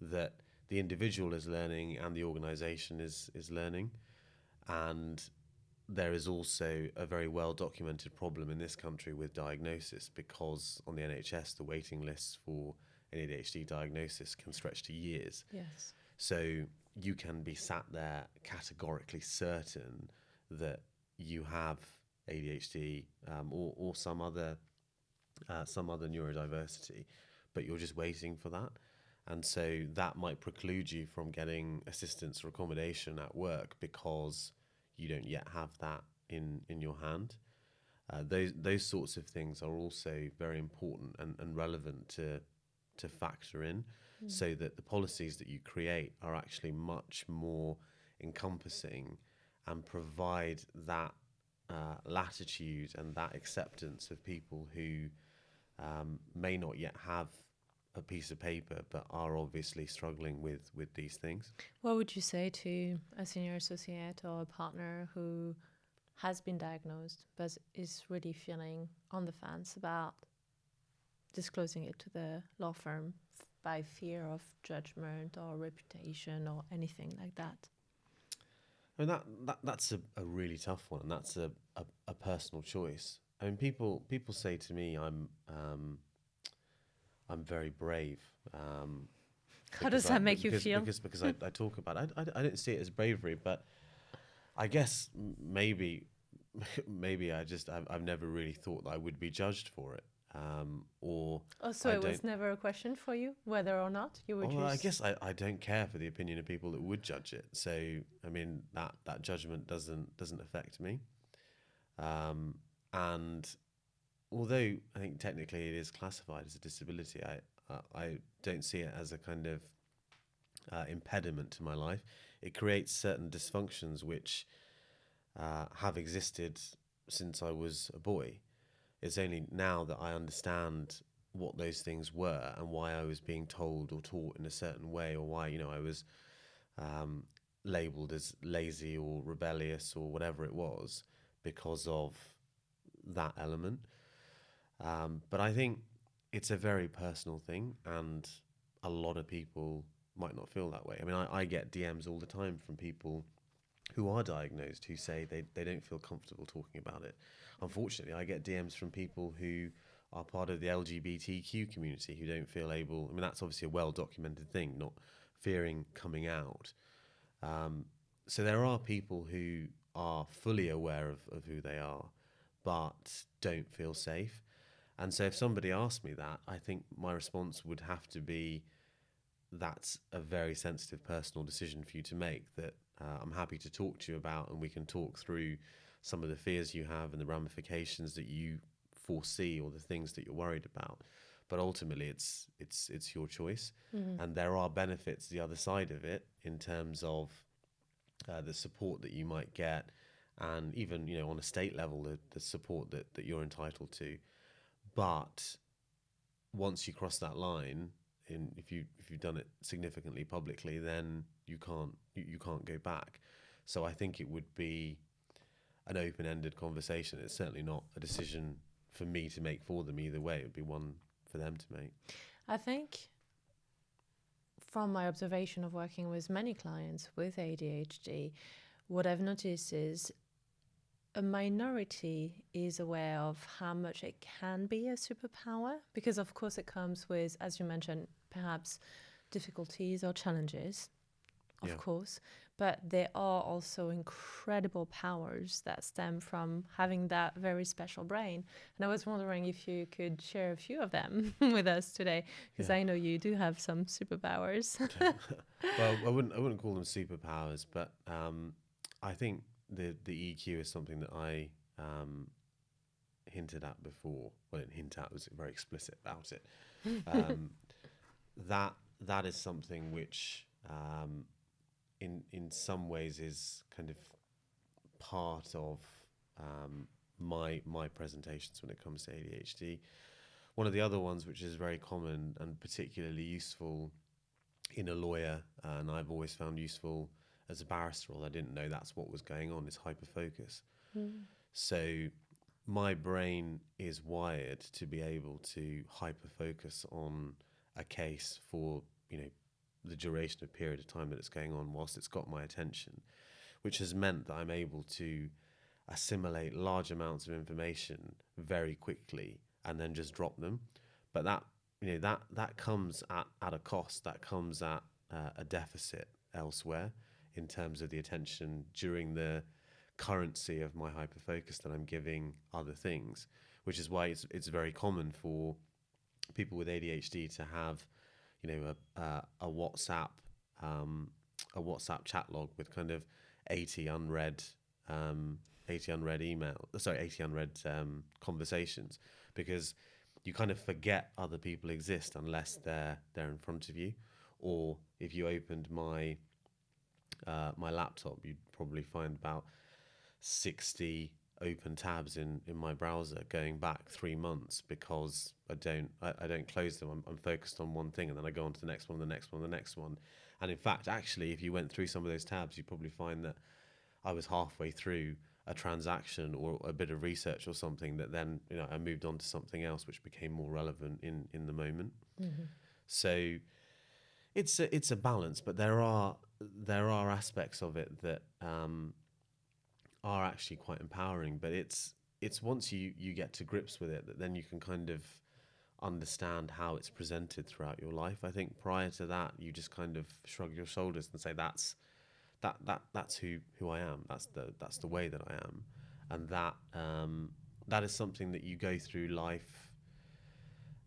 that the individual is learning and the organization is learning. And there is also a very well documented problem in this country with diagnosis, because on the NHS, the waiting lists for an ADHD diagnosis can stretch to years. Yes. So you can be sat there categorically certain that you have ADHD or some other neurodiversity, but you're just waiting for that. And so that might preclude you from getting assistance or accommodation at work because you don't yet have that in your hand. Those sorts of things are also very important and relevant to factor in, so that the policies that you create are actually much more encompassing and provide that latitude and that acceptance of people who may not yet have a piece of paper but are obviously struggling with these things. What would you say to a senior associate or a partner who has been diagnosed but is really feeling on the fence about disclosing it to the law firm by fear of judgment or reputation or anything like that? I mean, that's a really tough one, and that's a personal choice. I mean, people say to me, I'm very brave. How does that make you feel? Because I talk about it. I don't see it as bravery, but I guess maybe I've never really thought that I would be judged for it. So it was never a question for you whether or not you would. Well, I guess I don't care for the opinion of people that would judge it. So I mean that judgment doesn't affect me. And although I think technically it is classified as a disability, I don't see it as a kind of impediment to my life. It creates certain dysfunctions which have existed since I was a boy. It's only now that I understand what those things were and why I was being told or taught in a certain way, or why I was labelled as lazy or rebellious or whatever it was because of that element. But I think it's a very personal thing, and a lot of people might not feel that way. I mean, I get DMs all the time from people who are diagnosed who say they don't feel comfortable talking about it. Unfortunately, I get DMs from people who are part of the LGBTQ community who don't feel able. I mean, that's obviously a well-documented thing, not fearing coming out. So there are people who are fully aware of who they are, but don't feel safe. And so if somebody asked me that, I think my response would have to be, that's a very sensitive personal decision for you to make, that I'm happy to talk to you about, and we can talk through some of the fears you have and the ramifications that you foresee or the things that you're worried about. But ultimately, it's your choice. And there are benefits the other side of it in terms of the support that you might get, and even, you know, on a state level, the support that you're entitled to. But once you cross that line, if you've done it significantly publicly, then you can't go back. So I think it would be an open-ended conversation. It's certainly not a decision for me to make for them either way. It would be one for them to make. I think from my observation of working with many clients with ADHD, what I've noticed is a minority is aware of how much it can be a superpower, because of course it comes with, as you mentioned, perhaps difficulties or challenges, of course, but there are also incredible powers that stem from having that very special brain. And I was wondering if you could share a few of them with us today, because I know you do have some superpowers. Well, I wouldn't call them superpowers, but I think the EQ is something that I hinted at before. Well, I didn't hint at, I was very explicit about it. That is something which in some ways is kind of part of my presentations when it comes to ADHD. One of the other ones which is very common and particularly useful in a lawyer, and I've always found useful as a barrister, although I didn't know that's what was going on, is hyperfocus. So my brain is wired to be able to hyperfocus on a case for, you know, the duration of period of time that it's going on whilst it's got my attention, which has meant that I'm able to assimilate large amounts of information very quickly and then just drop them. But that, you know, that comes at a cost. That comes at a deficit elsewhere in terms of the attention during the currency of my hyperfocus that I'm giving other things, which is why it's very common for people with ADHD to have, you know, a WhatsApp chat log with kind of 80 unread conversations, because you kind of forget other people exist unless they're in front of you. Or if you opened my laptop, you'd probably find about 60 open tabs in my browser going back 3 months, because I don't close them. I'm focused on one thing, and then I go on to the next one, the next one, the next one. And in fact, actually, if you went through some of those tabs, you'd probably find that I was halfway through a transaction or a bit of research or something that then, you know, I moved on to something else which became more relevant in the moment. So it's a balance, but there are aspects of it that are actually quite empowering. But it's once you get to grips with it that then you can kind of understand how it's presented throughout your life. I think prior to that, you just kind of shrug your shoulders and say that's who I am. That's the way that I am, and that is something that you go through life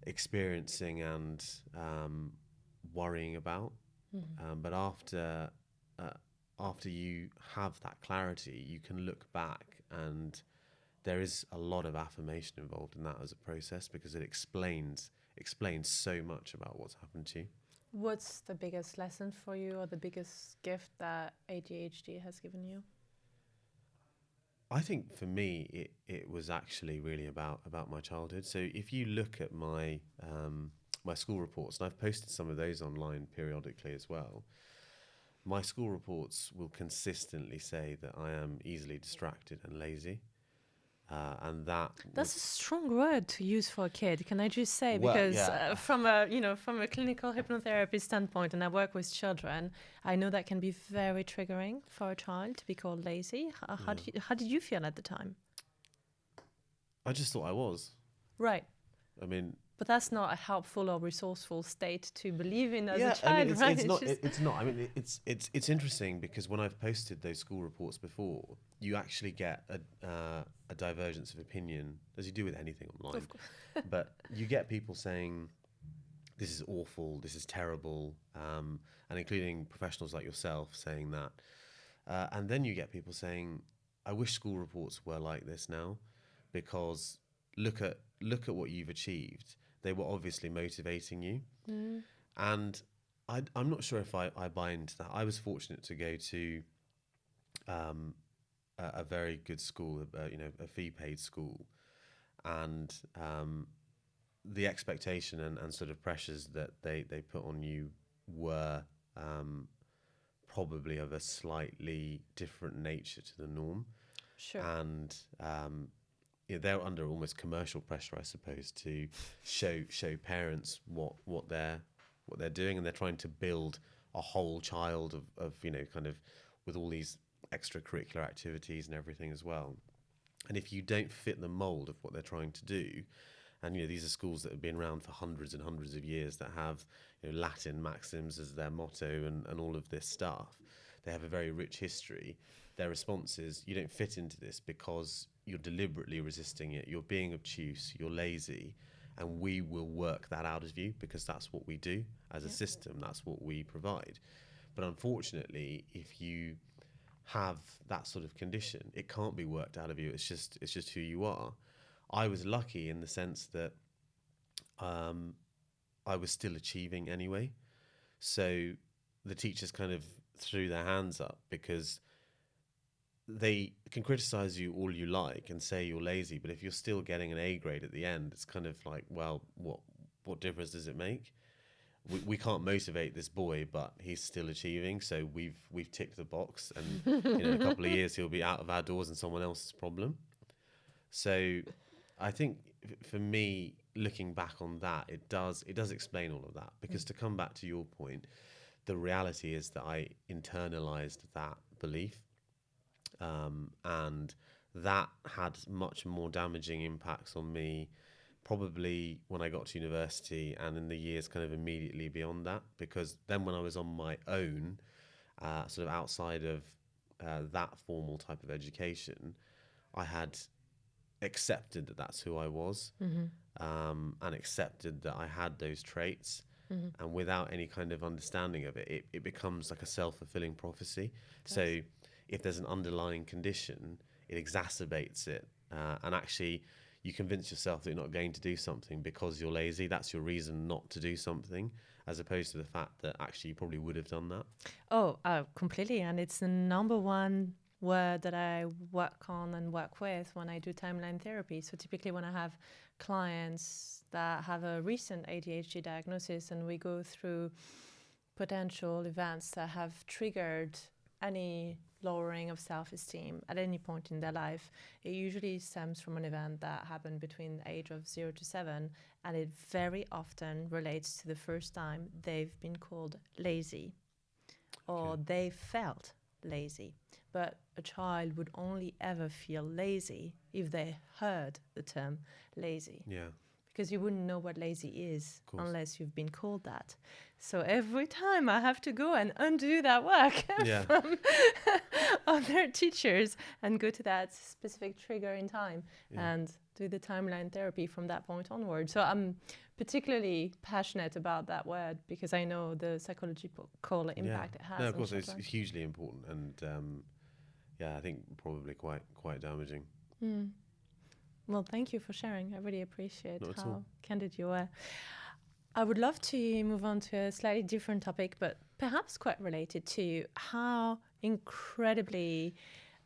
experiencing and worrying about. But after you have that clarity, you can look back, and there is a lot of affirmation involved in that as a process, because it explains so much about what's happened to you. What's the biggest lesson for you, or the biggest gift that ADHD has given you? I think for me, it was actually really about my childhood. So if you look at my my school reports, and I've posted some of those online periodically as well, my school reports will consistently say that I am easily distracted and lazy. And that's a strong word to use for a kid. Can I just say, Well, because yeah. from a clinical hypnotherapy standpoint, and I work with children, I know that can be very triggering for a child to be called lazy. How did you feel at the time? I just thought I was. Right. I mean, but that's not a helpful or resourceful state to believe in as a I child, mean, right? it's not. I mean, it's interesting because when I've posted those school reports before, you actually get a divergence of opinion, as you do with anything online. But you get people saying, this is awful, this is terrible, and including professionals like yourself saying that. And then you get people saying, I wish school reports were like this now, because look at what you've achieved. They were obviously motivating you. And I'm not sure if I buy into that. I was fortunate to go to a very good school, a fee-paid school, and the expectation and sort of pressures that they put on you were probably of a slightly different nature to the norm. Sure. And they're under almost commercial pressure, I suppose, to show parents what they're doing, and they're trying to build a whole child of kind of with all these extracurricular activities and everything as well. And if you don't fit the mold of what they're trying to do, and these are schools that have been around for hundreds and hundreds of years, that have Latin maxims as their motto and all of this stuff, they have a very rich history. Their response is, you don't fit into this because you're deliberately resisting it, you're being obtuse, you're lazy, and we will work that out of you because that's what we do as a system, that's what we provide. But unfortunately, if you have that sort of condition, it can't be worked out of you. It's just who you are. I was lucky in the sense that I was still achieving anyway. So the teachers kind of threw their hands up, because they can criticize you all you like and say you're lazy, but if you're still getting an A grade at the end, it's kind of like, well, what difference does it make? We can't motivate this boy, but he's still achieving, so we've ticked the box, and in a couple of years he'll be out of our doors and someone else's problem. So I think for me, looking back on that, it does explain all of that, because to come back to your point, the reality is that I internalized that belief, and that had much more damaging impacts on me probably when I got to university and in the years kind of immediately beyond that, because then when I was on my own, sort of outside of that formal type of education, I had accepted that that's who I was, and accepted that I had those traits, and without any kind of understanding of it, it becomes like a self-fulfilling prophecy. Yes. So if there's an underlying condition, it exacerbates it, and actually you convince yourself that you're not going to do something because you're lazy. That's your reason not to do something, as opposed to the fact that actually you probably would have done that. Oh, completely. And it's the number one word that I work on and work with when I do timeline therapy. So typically when I have clients that have a recent ADHD diagnosis and we go through potential events that have triggered any lowering of self-esteem at any point in their life, it usually stems from an event that happened between the age of 0 to 7, and it very often relates to the first time they've been called lazy, or they felt lazy. But a child would only ever feel lazy if they heard the term lazy. Yeah. Because you wouldn't know what lazy is unless you've been called that. So every time I have to go and undo that work from other teachers and go to that specific trigger in time and do the timeline therapy from that point onward. So I'm particularly passionate about that word because I know the psychological impact it has. No, of course, it's hugely important, and I think probably quite damaging. Well, thank you for sharing. I really appreciate how candid you were. I would love to move on to a slightly different topic, but perhaps quite related to how incredibly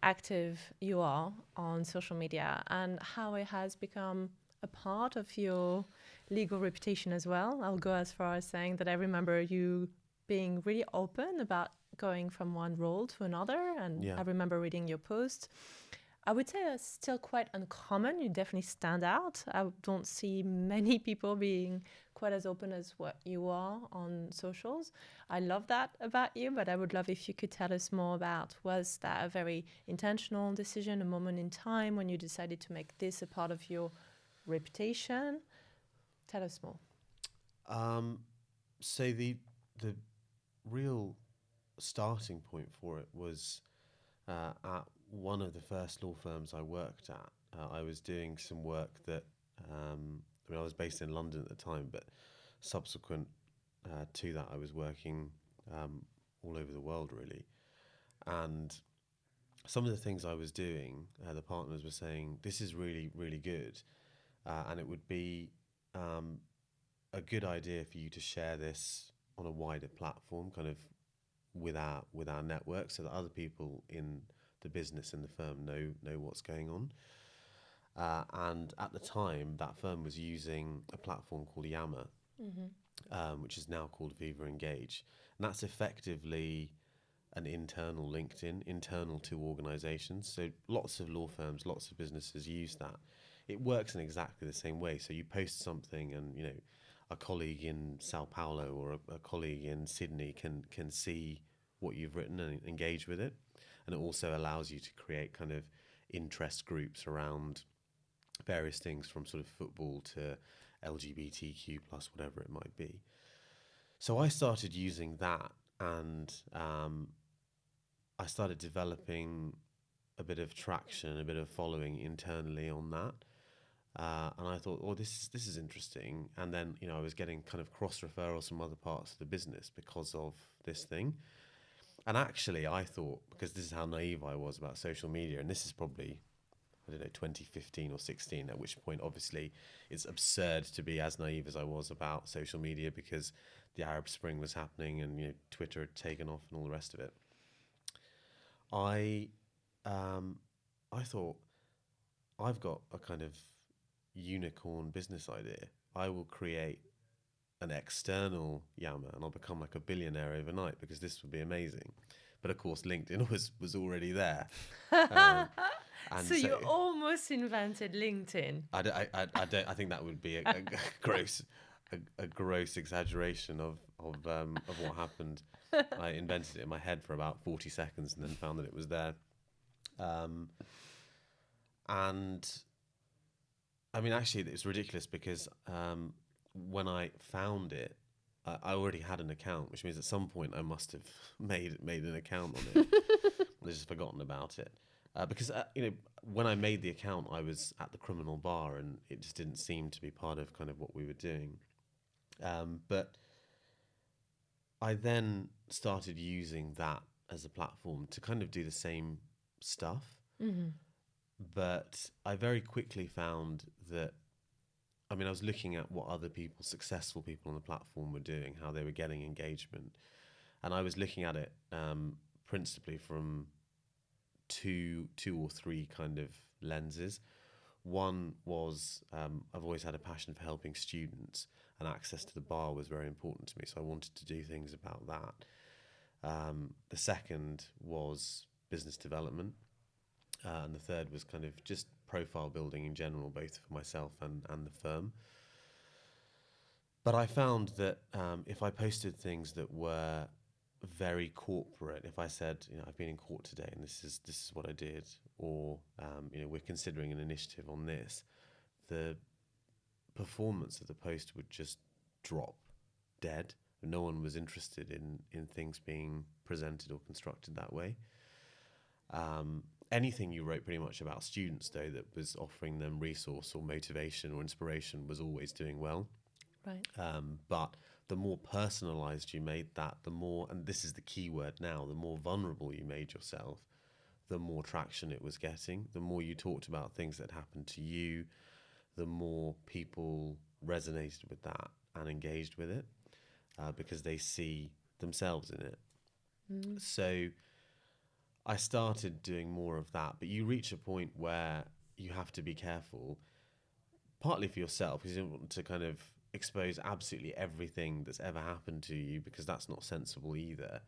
active you are on social media and how it has become a part of your legal reputation as well. I'll go as far as saying that I remember you being really open about going from one role to another, and I remember reading your post. I would say are still quite uncommon. You definitely stand out. I don't see many people being quite as open as what you are on socials. I love that about you, but I would love if you could tell us more about, was that a very intentional decision, a moment in time when you decided to make this a part of your reputation? Tell us more. So the real starting point for it was at one of the first law firms I worked at. I was doing some work that I was based in London at the time, but subsequent to that, I was working all over the world really. And some of the things I was doing, the partners were saying, this is really, really good. And it would be a good idea for you to share this on a wider platform, kind of with our network, so that other people in the business and the firm know what's going on. And at the time, that firm was using a platform called Yammer, which is now called Viva Engage. And that's effectively an internal LinkedIn, internal to organizations. So lots of law firms, lots of businesses use that. It works in exactly the same way. So you post something and, a colleague in Sao Paulo or a colleague in Sydney can see what you've written and engage with it. And it also allows you to create kind of interest groups around various things, from sort of football to LGBTQ plus, whatever it might be. So I started using that, and I started developing a bit of traction, a bit of following internally on that. And I thought, this is interesting. And then, I was getting kind of cross referrals from other parts of the business because of this thing. And actually, I thought, because this is how naive I was about social media, and this is probably, 2015 or 16, at which point, obviously, it's absurd to be as naive as I was about social media, because the Arab Spring was happening and, Twitter had taken off and all the rest of it. I thought, I've got a kind of unicorn business idea. I will create an external Yammer and I'll become like a billionaire overnight, because this would be amazing. But of course, LinkedIn was already there. So you almost invented LinkedIn. I think that would be a gross exaggeration of what happened. I invented it in my head for about 40 seconds and then found that it was there. And I mean, actually, it's ridiculous, because when I found it, I already had an account, which means at some point I must have made an account on it. I've just forgotten about it. Because, when I made the account, I was at the criminal bar, and it just didn't seem to be part of kind of what we were doing. But I then started using that as a platform to kind of do the same stuff. Mm-hmm. But I very quickly found that, I was looking at what other people, successful people on the platform, were doing, how they were getting engagement. And I was looking at it principally from two or three kind of lenses. One was, I've always had a passion for helping students, and access to the bar was very important to me, so I wanted to do things about that. The second was business development. And the third was kind of just profile building in general, both for myself and the firm. But I found that if I posted things that were very corporate, if I said, I've been in court today and this is what I did, or we're considering an initiative on this, the performance of the post would just drop dead. No one was interested in things being presented or constructed that way. Anything you wrote pretty much about students, though, that was offering them resource or motivation or inspiration, was always doing well. Right. But the more personalized you made that, the more, and this is the key word now, the more vulnerable you made yourself, the more traction it was getting. The more you talked about things that happened to you, the more people resonated with that and engaged with it, because they see themselves in it. Mm. So I started doing more of that, but you reach a point where you have to be careful, partly for yourself, because you don't want to kind of expose absolutely everything that's ever happened to you, because that's not sensible either.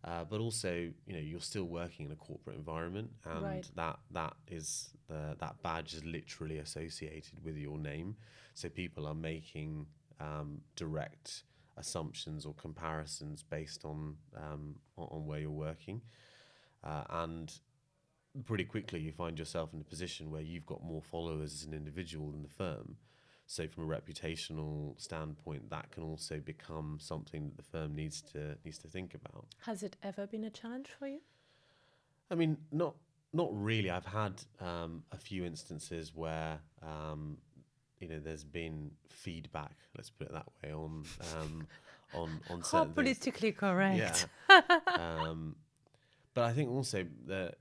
But also, you're still working in a corporate environment, and Right. that is that badge is literally associated with your name. So people are making direct assumptions or comparisons based on where you're working, and pretty quickly you find yourself in a position where you've got more followers as an individual than the firm. So from a reputational standpoint, that can also become something that the firm needs to think about. Has it ever been a challenge for you? I mean, not really. I've had a few instances where there's been feedback. Let's put it that way on How certain things. politically Yeah. correct. But I think also that,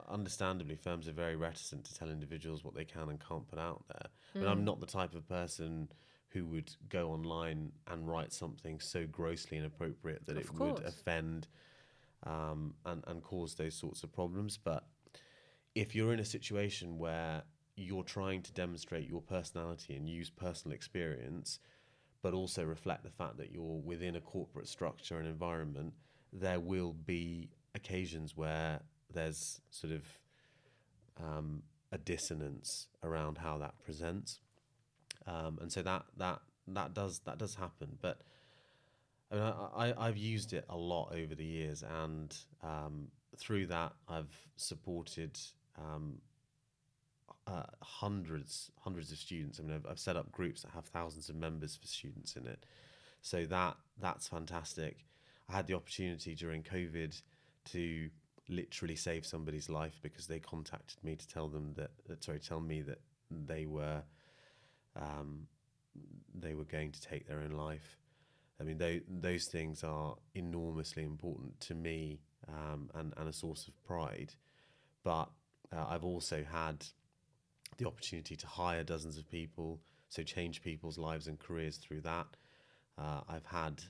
understandably, firms are very reticent to tell individuals what they can and can't put out there. I mean, I'm not the type of person who would go online and write something so grossly inappropriate that Of it would course. offend and cause those sorts of problems. But if you're in a situation where you're trying to demonstrate your personality and use personal experience, but also reflect the fact that you're within a corporate structure and environment, there will be occasions where there's sort of a dissonance around how that presents, and so that does happen. But I mean, I've used it a lot over the years, and through that I've supported hundreds of students. I mean, I've set up groups that have thousands of members for students in it, so that's fantastic. I had the opportunity during COVID to literally save somebody's life because they contacted me to tell me that they were going to take their own life. I mean, those things are enormously important to me, and a source of pride. But I've also had the opportunity to hire dozens of people, so change people's lives and careers through that. I've had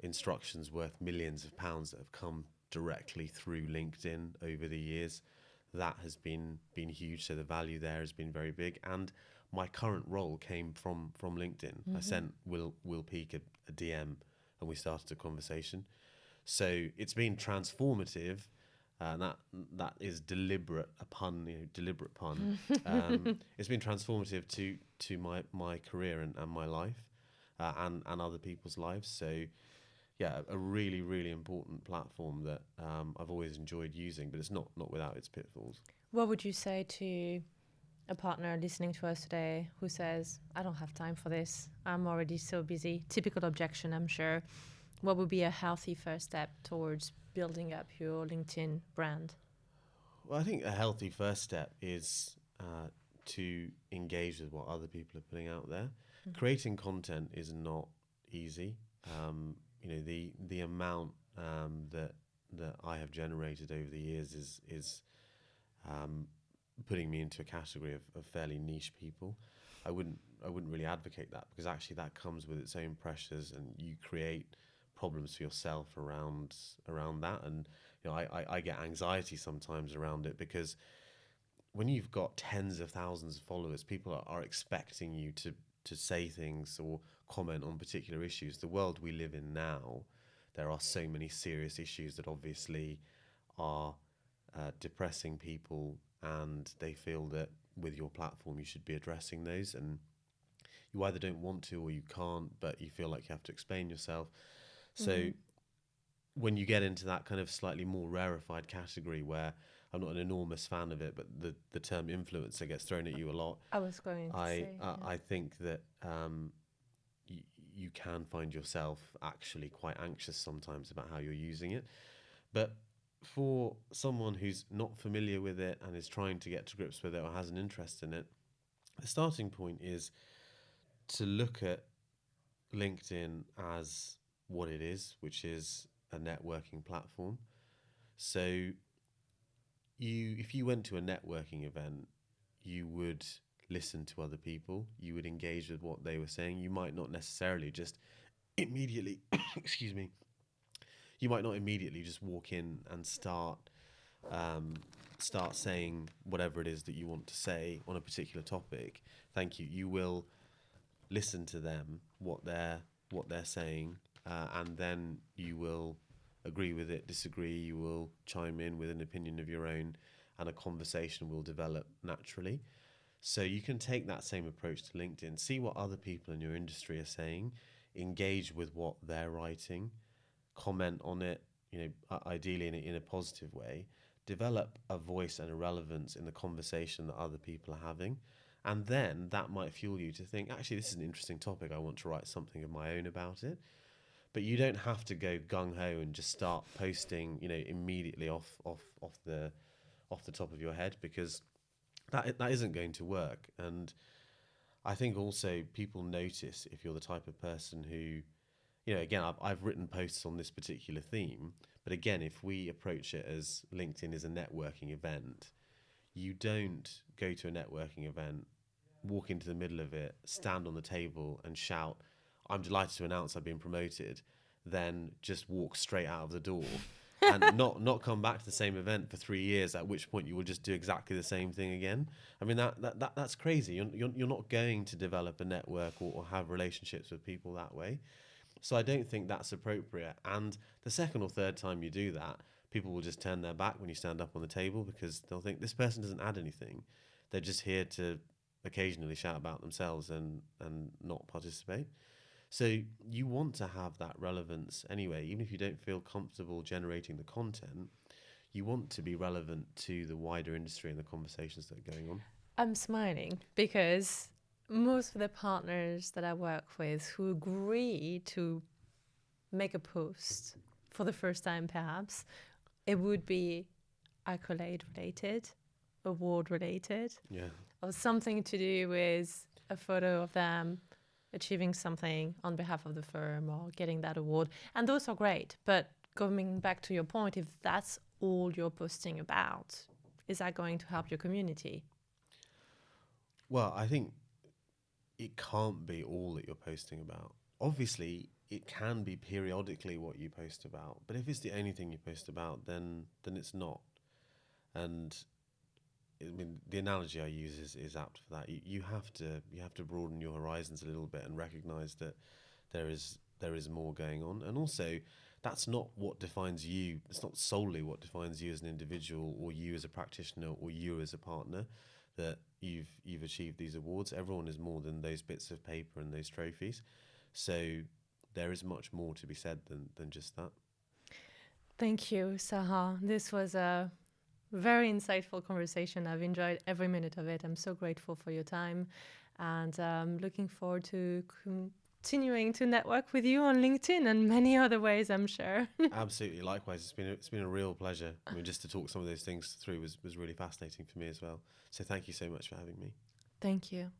instructions worth millions of pounds that have come directly through LinkedIn over the years. That has been huge. So the value there has been very big. And my current role came from LinkedIn. I sent Will Peake a DM, and we started a conversation. So it's been transformative. That is deliberate, a pun, deliberate pun. It's been transformative to my career and my life, and other people's lives. So yeah, a really, really important platform that I've always enjoyed using, but it's not without its pitfalls. What would you say to a partner listening to us today who says, I don't have time for this, I'm already so busy? Typical objection, I'm sure. What would be a healthy first step towards building up your LinkedIn brand? Well, I think a healthy first step is to engage with what other people are putting out there. Creating content is not easy. The amount that I have generated over the years is putting me into a category of fairly niche people. I wouldn't really advocate that, because actually that comes with its own pressures, and you create problems for yourself around that. And I get anxiety sometimes around it, because when you've got tens of thousands of followers, people are expecting you to say things or comment on particular issues. The world we live in now, there are so many serious issues that obviously are depressing people, and they feel that with your platform you should be addressing those, and you either don't want to or you can't, but you feel like you have to explain yourself. So when you get into that kind of slightly more rarefied category, where I'm not an enormous fan of it, but the term influencer gets thrown at you a lot. I was going to say. I think that you can find yourself actually quite anxious sometimes about how you're using it. But for someone who's not familiar with it and is trying to get to grips with it or has an interest in it, the starting point is to look at LinkedIn as what it is, which is a networking platform. So if you went to a networking event, you would listen to other people, you would engage with what they were saying. You might not necessarily just immediately excuse me, you might not immediately just walk in and start saying whatever it is that you want to say on a particular topic. Thank you. You will listen to them, what they're saying, and then you will agree with it, disagree, you will chime in with an opinion of your own, and a conversation will develop naturally. So you can take that same approach to LinkedIn, see what other people in your industry are saying, engage with what they're writing, comment on it, ideally in a positive way, develop a voice and a relevance in the conversation that other people are having. And then that might fuel you to think, actually, this is an interesting topic. I want to write something of my own about it. But you don't have to go gung-ho and just start posting, immediately off the top of your head, because that isn't going to work. And I think also people notice if you're the type of person who, again, I've written posts on this particular theme, but again, if we approach it as LinkedIn is a networking event, you don't go to a networking event, walk into the middle of it, stand on the table and shout, "I'm delighted to announce I've been promoted," then just walk straight out of the door and not come back to the same event for 3 years, at which point you will just do exactly the same thing again. I mean, that's crazy. You're not going to develop a network or have relationships with people that way. So I don't think that's appropriate. And the second or third time you do that, people will just turn their back when you stand up on the table, because they'll think this person doesn't add anything. They're just here to occasionally shout about themselves and not participate. So you want to have that relevance anyway, even if you don't feel comfortable generating the content. You want to be relevant to the wider industry and the conversations that are going on. I'm smiling because most of the partners that I work with who agree to make a post for the first time, perhaps, it would be accolade related, award related, or something to do with a photo of them achieving something on behalf of the firm or getting that award. And those are great. But going back to your point, if that's all you're posting about, is that going to help your community? Well, I think it can't be all that you're posting about. Obviously, it can be periodically what you post about, but if it's the only thing you post about, then it's not. And I mean, the analogy I use is apt for that. You have to broaden your horizons a little bit and recognize that there is more going on. And also, that's not what defines you. It's not solely what defines you as an individual, or you as a practitioner, or you as a partner, that you've achieved these awards. Everyone is more than those bits of paper and those trophies. So there is much more to be said than just that. Thank you, Sahar. This was a very insightful conversation. I've enjoyed every minute of it. I'm so grateful for your time, and looking forward to continuing to network with you on LinkedIn and many other ways, I'm sure. Absolutely. Likewise. It's been a real pleasure. I mean, just to talk some of those things through was really fascinating for me as well. So thank you so much for having me. Thank you.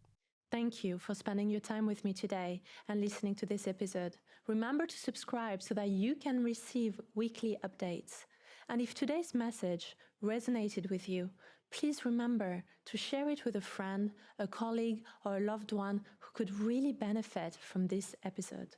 Thank you for spending your time with me today and listening to this episode. Remember to subscribe so that you can receive weekly updates. And if today's message resonated with you, please remember to share it with a friend, a colleague, or a loved one who could really benefit from this episode.